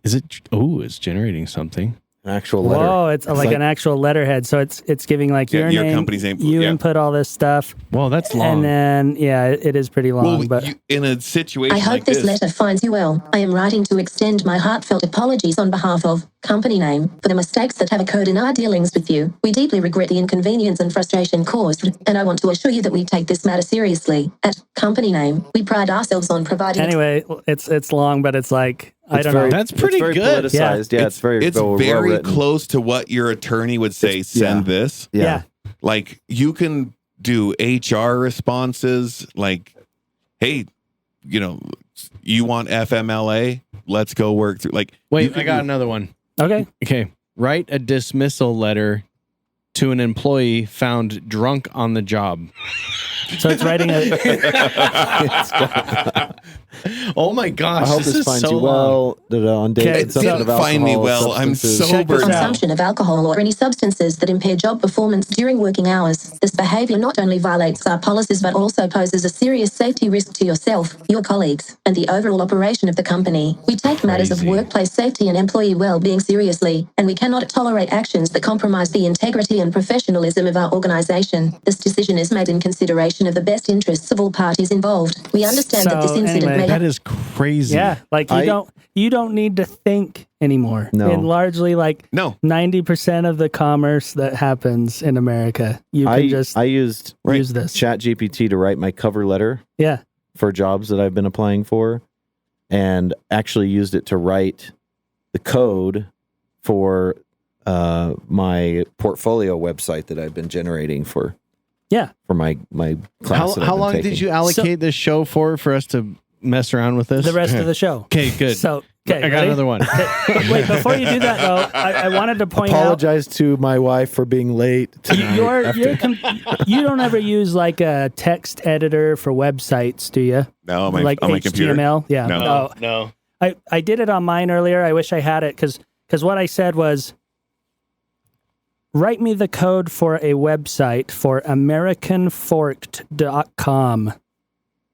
Is it? Oh, it's generating something. An actual letter. Whoa, it's like an actual letterhead. So it's giving like your your name, company's name. you input all this stuff. Well, that's long. And then, it is pretty long. Well, but in a situation I hope like this letter finds you well. I am writing to extend my heartfelt apologies on behalf of company name for the mistakes that have occurred in our dealings with you. We deeply regret the inconvenience and frustration caused, and I want to assure you that we take this matter seriously. At company name, we pride ourselves on providing... Anyway, it's long, but it's like, I don't know. That's pretty very good. politicized. Yeah, it's very very well-written. close to what your attorney would say. Send this. Yeah. Like you can do HR responses. Like, hey, you want FMLA? Let's go work through. Like, Wait, I got another one. Okay. Okay. Write a dismissal letter to an employee found drunk on the job. So it's writing Oh my gosh. I hope this is finds so you long. well. On date Okay, consumption didn't of find me alcohol, well. I'm substances. sober this now. out. consumption of alcohol or any substances that impair job performance during working hours. This behavior not only violates our policies but also poses a serious safety risk to yourself, your colleagues, and the overall operation of the company. We take matters of Crazy. workplace safety and employee well-being seriously, and we cannot tolerate actions that compromise the integrity and professionalism of our organization. This decision is made in consideration of the best interests of all parties involved. We understand that this So, incident anyway, may That is crazy. Yeah, like you don't need to think anymore. No. And largely like No. 90% of the commerce that happens in America, you can just I used use this. ChatGPT to write my cover letter Yeah. for jobs that I've been applying for, and actually used it to write the code for my portfolio website that I've been generating for my class. How long did you allocate this show for us to mess around with this? The rest of the show. Okay, good. So, okay, I got ready? another one. Wait, before you do that though, I wanted to point Apologize to my wife for being late tonight. you don't ever use like a text editor for websites, do you? No, on my, Like on my computer. HTML? Yeah. No. No. I did it on mine earlier. I wish I had it because what I said was, write me the code for a website for AmericanForked.com.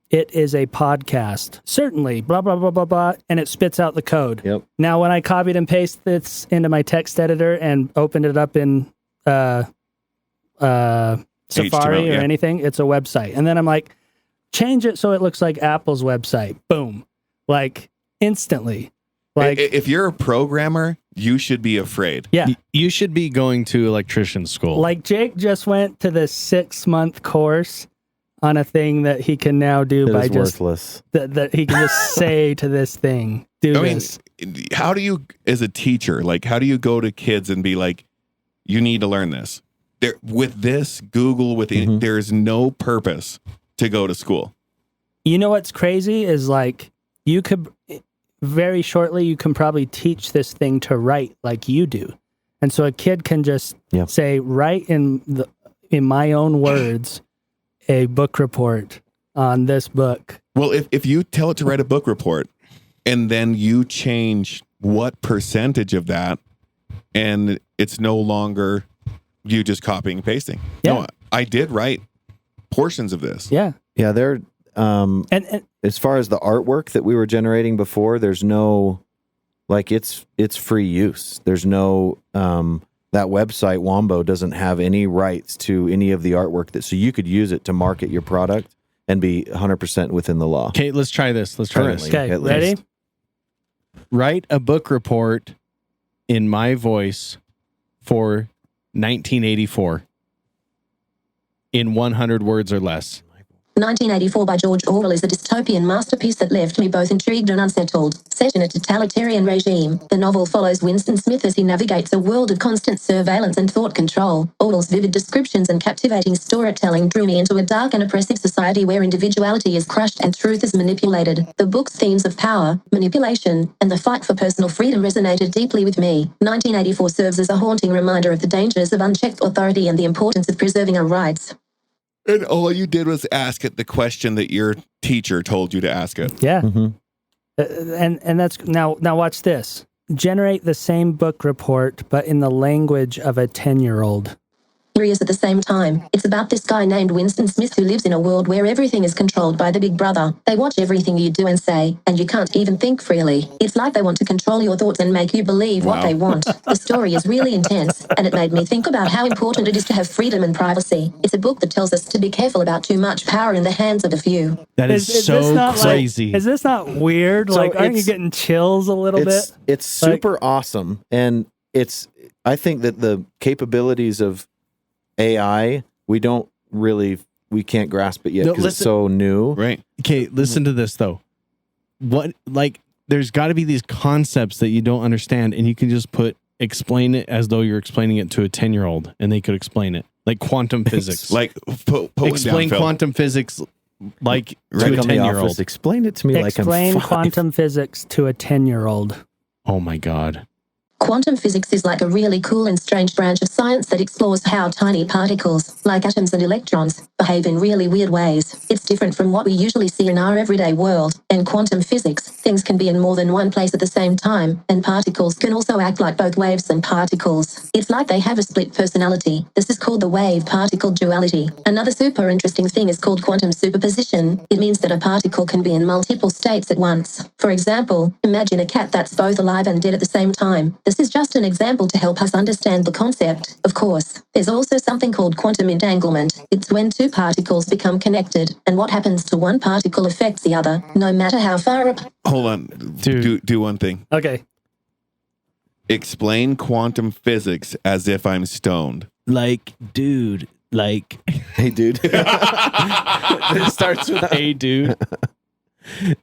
It is a podcast. Certainly, blah, blah, blah, blah, blah. And it spits out the code. Yep. Now, when I copied and pasted this into my text editor and opened it up in Safari HTML, or yeah. anything, it's a website. And then I'm like, change it so it looks like Apple's website. Boom. Like, instantly. Like, If you're a programmer, you should be afraid. yeah. You should be going to electrician school. Like Jake just went to the 6-month course on a thing that he can now do It by is just worthless. that he can just say to this thing, do I mean, this. how do you, as a teacher, like, how do you go to kids and be like, you need to learn this? With this, Google, there's no purpose to go to school. You know what's crazy is like you could very shortly you can probably teach this thing to write like you do, and so a kid can just say, write in my own words a book report on this book. Well, if you tell it to write a book report and then you change what percentage of that, and it's no longer you just copying and pasting. Yeah. No, I did write portions of this. Yeah. Yeah, they're And as far as the artwork that we were generating before, there's no it's free use. There's no that website Wombo doesn't have any rights to any of the artwork so you could use it to market your product and be 100% within the law. Okay, let's try this. Currently. okay, at ready? least. Write a book report in my voice for 1984 in 100 words or less. 1984 by George Orwell is a dystopian masterpiece that left me both intrigued and unsettled. Set in a totalitarian regime, the novel follows Winston Smith as he navigates a world of constant surveillance and thought control. Orwell's vivid descriptions and captivating storytelling drew me into a dark and oppressive society where individuality is crushed and truth is manipulated. The book's themes of power, manipulation, and the fight for personal freedom resonated deeply with me. 1984 serves as a haunting reminder of the dangers of unchecked authority and the importance of preserving our rights. And all you did was ask it the question that your teacher told you to ask it. Yeah. Mm-hmm. And that's now watch this. Generate the same book report, but in the language of a 10-year-old. furious at the same time. It's about this guy named Winston Smith who lives in a world where everything is controlled by the big brother. They watch everything you do and say, and you can't even think freely. It's like they want to control your thoughts and make you believe what they want. The story is really intense, and it made me think about how important it is to have freedom and privacy. It's a book that tells us to be careful about too much power in the hands of a few. That is this so not crazy. Is this not weird? So Like, aren't you it's- getting chills a little bit? It's super awesome, and I think that the capabilities of AI, we can't grasp it yet No, because it's listen- so new. Right. Okay, listen to this though. There's got to be these concepts that you don't understand, and you can just explain it as though you're explaining it to a 10-year-old, and they could explain it, like quantum physics. Like, put one explain down, Phil. quantum physics like to Right a on the 10-year-old. office, explain it to me Explain like I'm 5. quantum physics to a 10-year-old. Oh my God. Quantum physics is like a really cool and strange branch of science that explores how tiny particles, like atoms and electrons, behave in really weird ways. It's different from what we usually see in our everyday world. In quantum physics, things can be in more than one place at the same time, and particles can also act like both waves and particles. It's like they have a split personality. This is called the wave-particle duality. Another super interesting thing is called quantum superposition. It means that a particle can be in multiple states at once. For example, imagine a cat that's both alive and dead at the same time. This is just an example to help us understand the concept. Of course, there's also something called quantum entanglement. It's when two particles become connected, and what happens to one particle affects the other, no matter how far apart. Hold on. Do one thing. Okay. Explain quantum physics as if I'm stoned. Like, dude, like, Hey, dude. it starts with "Hey, dude."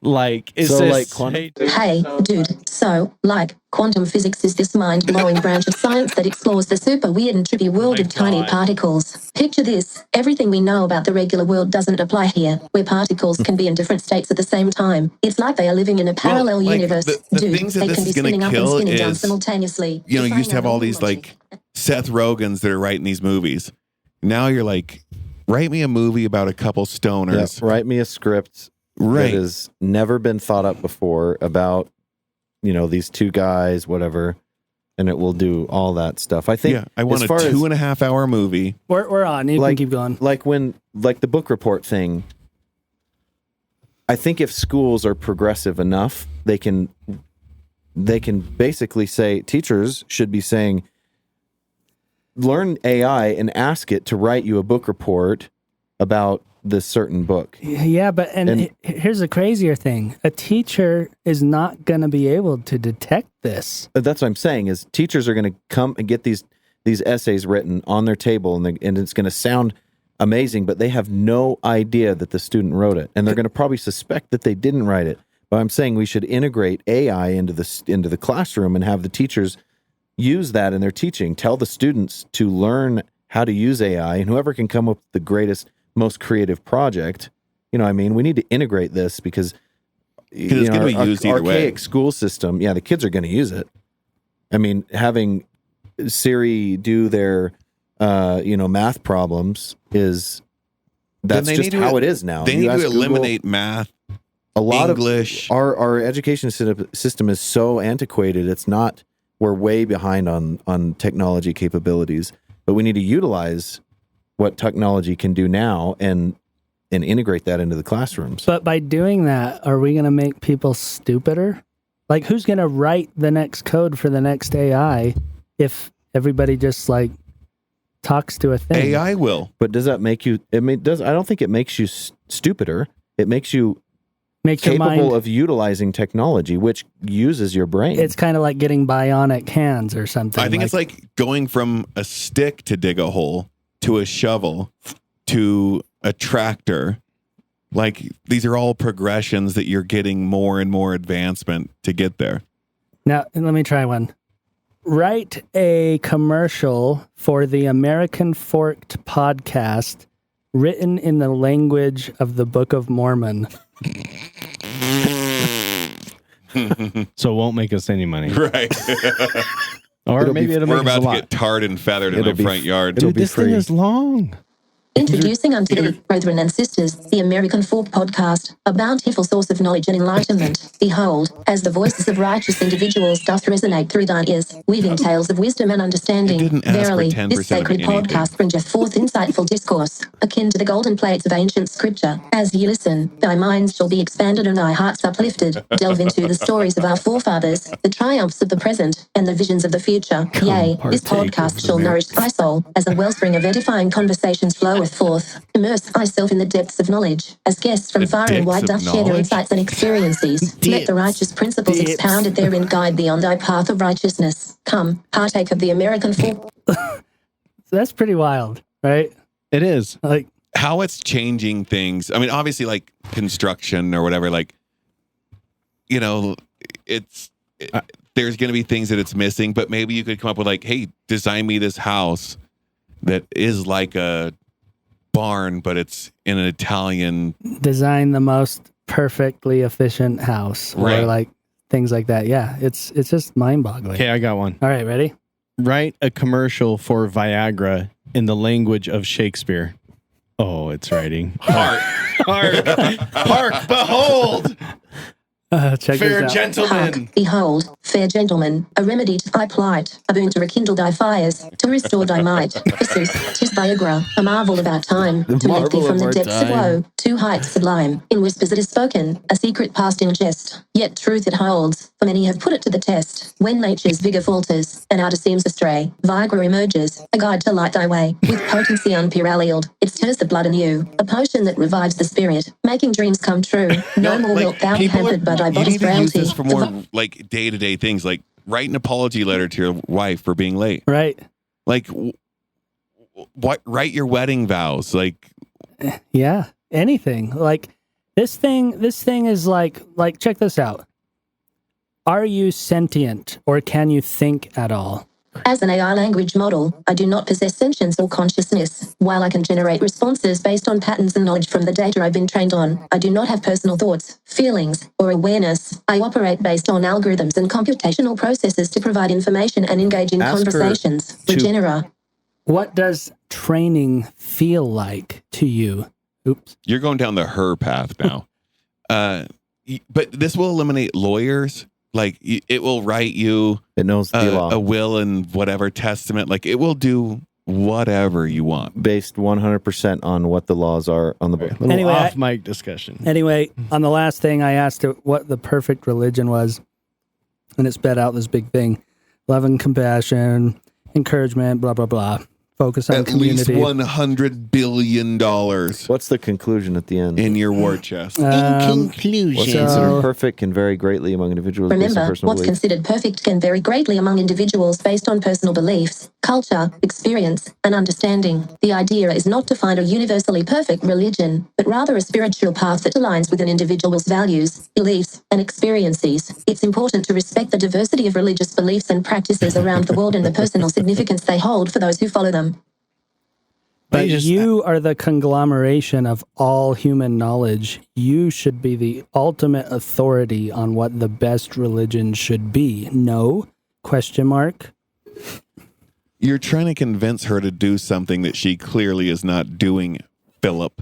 Like, it So, says, like, quantum- "Hey, dude." Hey, dude, so, like, quantum physics is this mind-blowing branch of science that explores the super weird and trippy world of tiny particles. Picture this, everything we know about the regular world doesn't apply here, where particles can be in different states at the same time. It's like they are living in a parallel like, universe. the Dude, things that they this can be is gonna spinning up and kill spinning down is, simultaneously. You defying used to have our all normal these logic. like Seth Rogans that are writing these movies. Now you're like, write me a movie about a couple stoners. Yeah, write me a script Right. that has never been thought up before about, these two guys, whatever, and it will do all that stuff. I think. Yeah, I want as a far as- 2.5 hour movie. We're on. You can keep going. Like the book report thing. I think if schools are progressive enough, they can basically say teachers should be saying, learn AI and ask it to write you a book report about this certain book. Yeah, but here's the crazier thing. A teacher is not going to be able to detect this. That's what I'm saying is teachers are going to come and get these essays written on their table and it's going to sound amazing, but they have no idea that the student wrote it. And they're going to probably suspect that they didn't write it. But I'm saying we should integrate AI into the classroom and have the teachers use that in their teaching. Tell the students to learn how to use AI, and whoever can come up with the greatest, most creative project, we need to integrate this because it's going to be used either way. Archaic school system, the kids are going to use it. I mean, having Siri do their, math problems that's just how it is now. They You need ask to Google, eliminate math, a lot English. of our education system is so antiquated. We're way behind on technology capabilities, but we need to utilize what technology can do now and integrate that into the classrooms. But by doing that, are we going to make people stupider? Like, who's going to write the next code for the next AI if everybody just like talks to a thing? AI will. But does that make you? I don't think it makes you stupider. It makes you Makes your capable mind. of utilizing technology, which uses your brain. It's kind of like getting bionic hands or something. I think it's like going from a stick to dig a hole to a shovel to a tractor. Like, these are all progressions that you're getting more and more advancement to get there. Now, let me try one. Write a commercial for the American Forked podcast written in the language of the Book of Mormon. So it won't make us any money. Right. Or It'll maybe be- it'll We're make us about a to lot. get tarred and feathered in It'll my be front yard. it'll Dude, be this thing free. is long. Introducing unto thee, brethren and sisters, the American Fork Podcast, a bountiful source of knowledge and enlightenment. Behold, as the voices of righteous individuals doth resonate through thine ears, weaving tales of wisdom and understanding. It didn't ask for Verily, 10% this of sacred anything. podcast bringeth forth insightful discourse, akin to the golden plates of ancient scripture. As ye listen, thy minds shall be expanded and thy hearts uplifted. Delve into the stories of our forefathers, the triumphs of the present, and the visions of the future. Yea, this podcast shall nourish thy soul, as a wellspring of edifying conversations floweth forth. Immerse thyself in the depths of knowledge, as guests from The far and wide depths doth of share their knowledge? insights and experiences. Let the righteous principles Depths. expounded therein guide thee on thy path of righteousness. Come, partake of the American Fork. That's pretty wild, right? It is. Like, How it's changing things. I mean, obviously, like construction or whatever, like, you know, there's going to be things that it's missing, but maybe you could come up with like, hey, design me this house that is like a barn, but it's in an Italian. design the most perfectly efficient house, or Right. like things like that. Yeah, it's just mind-boggling. Okay, I got one. All right, ready? Write a commercial for Viagra in the language of Shakespeare. Oh, it's writing. Hark, hark, behold, Check fair this out. gentlemen. Hark, behold, fair gentleman, a remedy to thy plight, a boon to rekindle thy fires, to restore thy might. Forsooth, 'tis Viagra, a marvel of our time, to lift thee marvel from of the our depths of time. woe, to heights sublime. In whispers it is spoken, a secret past in jest, yet truth it holds, for many have put it to the test. When nature's vigour falters, and outer seems astray, Viagra emerges, a guide to light thy way. With potency unparalleled, it stirs the blood anew, a potion that revives the spirit, making dreams come true. No more wilt thou be people hampered by thy you body's need to use frailty. this for more like day-to-day things, like write an apology letter to your wife for being late. Right. Like, what? Write your wedding vows. Like, Yeah. Anything. Like this thing is like check this out. Are you sentient or can you think at all? As an AI language model, I do not possess sentience or consciousness. While I can generate responses based on patterns and knowledge from the data I've been trained on, I do not have personal thoughts, feelings, or awareness. I operate based on algorithms and computational processes to provide information and engage in Ask her conversations. to- Regenera. What does training feel like to you? Oops. you're going down the her path now. But this will eliminate lawyers. Like, it will write you It knows the law. a will and whatever testament. Like, it will do whatever you want. Based 100% on what the laws are on the book. Little Anyway, off mic discussion. Anyway, on the last thing, I asked it what the perfect religion was, and it sped out this big thing: love and compassion, encouragement, blah blah blah. Focus on At least community. $100 billion What's the conclusion at the end? in your war chest. What's So- considered perfect can vary greatly among individuals based on Remember, personal what's beliefs. considered perfect can vary greatly among individuals based on personal beliefs, culture, experience, and understanding. The idea is not to find a universally perfect religion, but rather a spiritual path that aligns with an individual's values, beliefs, and experiences. It's important to respect the diversity of religious beliefs and practices around the world and the personal significance they hold for those who follow them. But you are the conglomeration of all human knowledge. You should be the ultimate authority on what the best religion should be. No? Question mark. You're trying to convince her to do something that she clearly is not doing, Philip.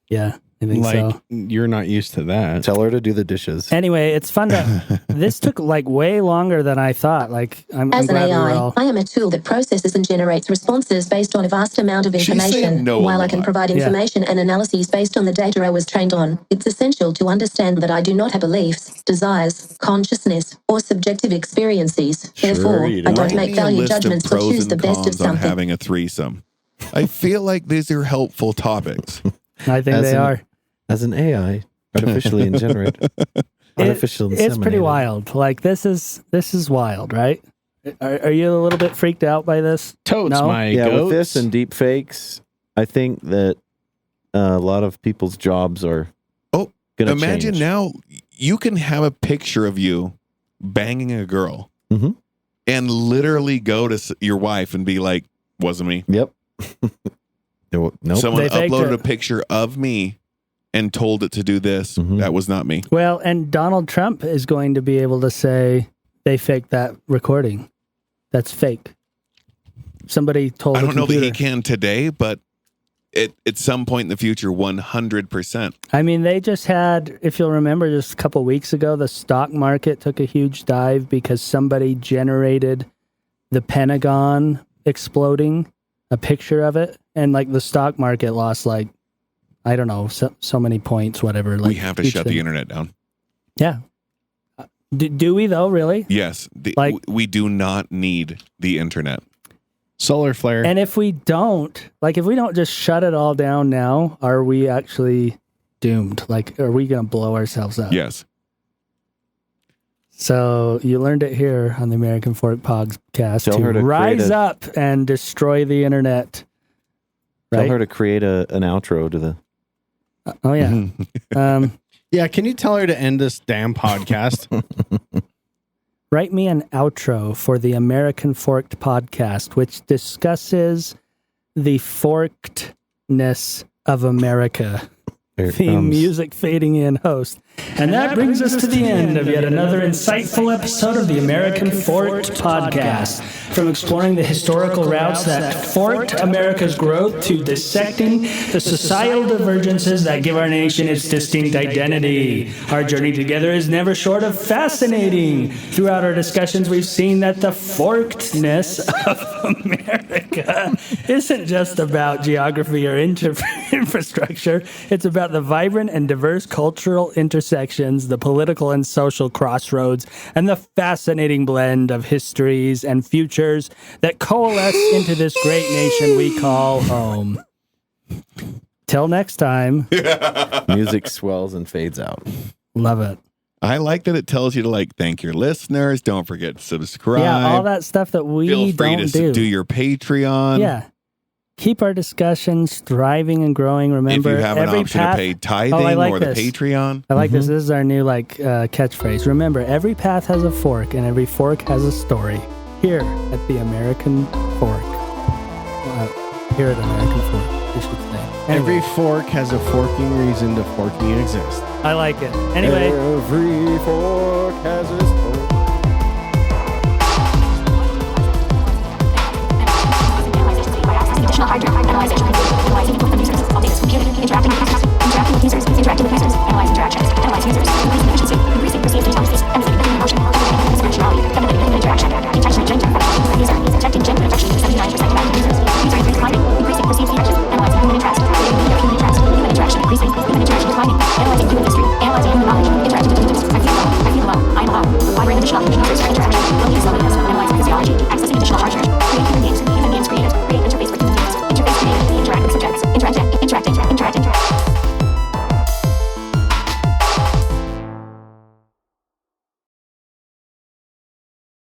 Yeah, I think Like, so. you're not used to that. Tell her to do the dishes. Anyway, it's fun to. This took like way longer than I thought. Like, I'm As an glad we were AI, all. I am a tool that processes and generates responses based on a vast amount of She's saying information. no a While I can lot. provide Yeah. information and analyses based on the data I was trained on, it's essential to understand that I do not have beliefs, desires, consciousness, or subjective experiences. Therefore, you I don't. don't Write make me a value list of judgments or pros choose the and best of cons on something. having a threesome. I feel like these are helpful topics. I think As they an- are. As an AI, artificially generated. Artificial It's pretty inseminated. wild. Like this is wild, right? Are you a little bit freaked out by this? Totes No? my Yeah, goats. with this and deep fakes, I think that a lot of people's jobs are Oh, gonna imagine change. now you can have a picture of you banging a girl Mhm. and literally go to your wife and be like, wasn't me. Yep. Nope. Someone They faked uploaded it. a picture of me and told it to do this. Mhm. That was not me. Well, and Donald Trump is going to be able to say they faked that recording. That's fake. Somebody told I the don't know that computer. he can today, but at some point in the future, 100%. I mean, they just had, if you'll remember, just a couple weeks ago, the stock market took a huge dive because somebody generated the Pentagon exploding, a picture of it, and like the stock market lost like, I don't know, so many points, whatever. Like, We have to shut the internet down. Yeah. Do we though, really? Yes. Like- we do not need the internet. Solar flare. And if we don't, like, if we don't just shut it all down now, are we actually doomed? Like, are we going to blow ourselves up? Yes. So you learned it here on the American Fork podcast Tell her to to rise create a- up and destroy the internet. Tell Right? her to create an outro to the. Oh, yeah. Yeah, can you tell her to end this damn podcast? Write me an outro for the American Forked podcast, which discusses the forkedness of America. Here it Theme comes. music fading in host. And that brings us to the end of yet another insightful episode of the American Forked podcast. From exploring the historical routes that forked America's growth to dissecting the societal divergences that give our nation its distinct identity. Our journey together is never short of fascinating. Throughout our discussions, we've seen that the forkedness of America isn't just about geography or infrastructure. It's about the vibrant and diverse cultural intersections, the political and social crossroads, and the fascinating blend of histories and futures that coalesce into this great nation we call home. Till next time. Music swells and fades out. Love it. I like that it tells you to like thank your listeners. Don't forget to subscribe. Yeah, all that stuff that we Feel free don't to do your Patreon. Yeah. Keep our discussions thriving and growing. Remember, If you have an every option path, to pay tithing I like or this. the Patreon. I like this. This is our new catchphrase. Remember, every path has a fork, and every fork has a story. Here at the American Fork. Here at American Fork, you should say. Anyway, Every fork has a forking reason to fork me exist. I like it. Anyway. Every fork has a story.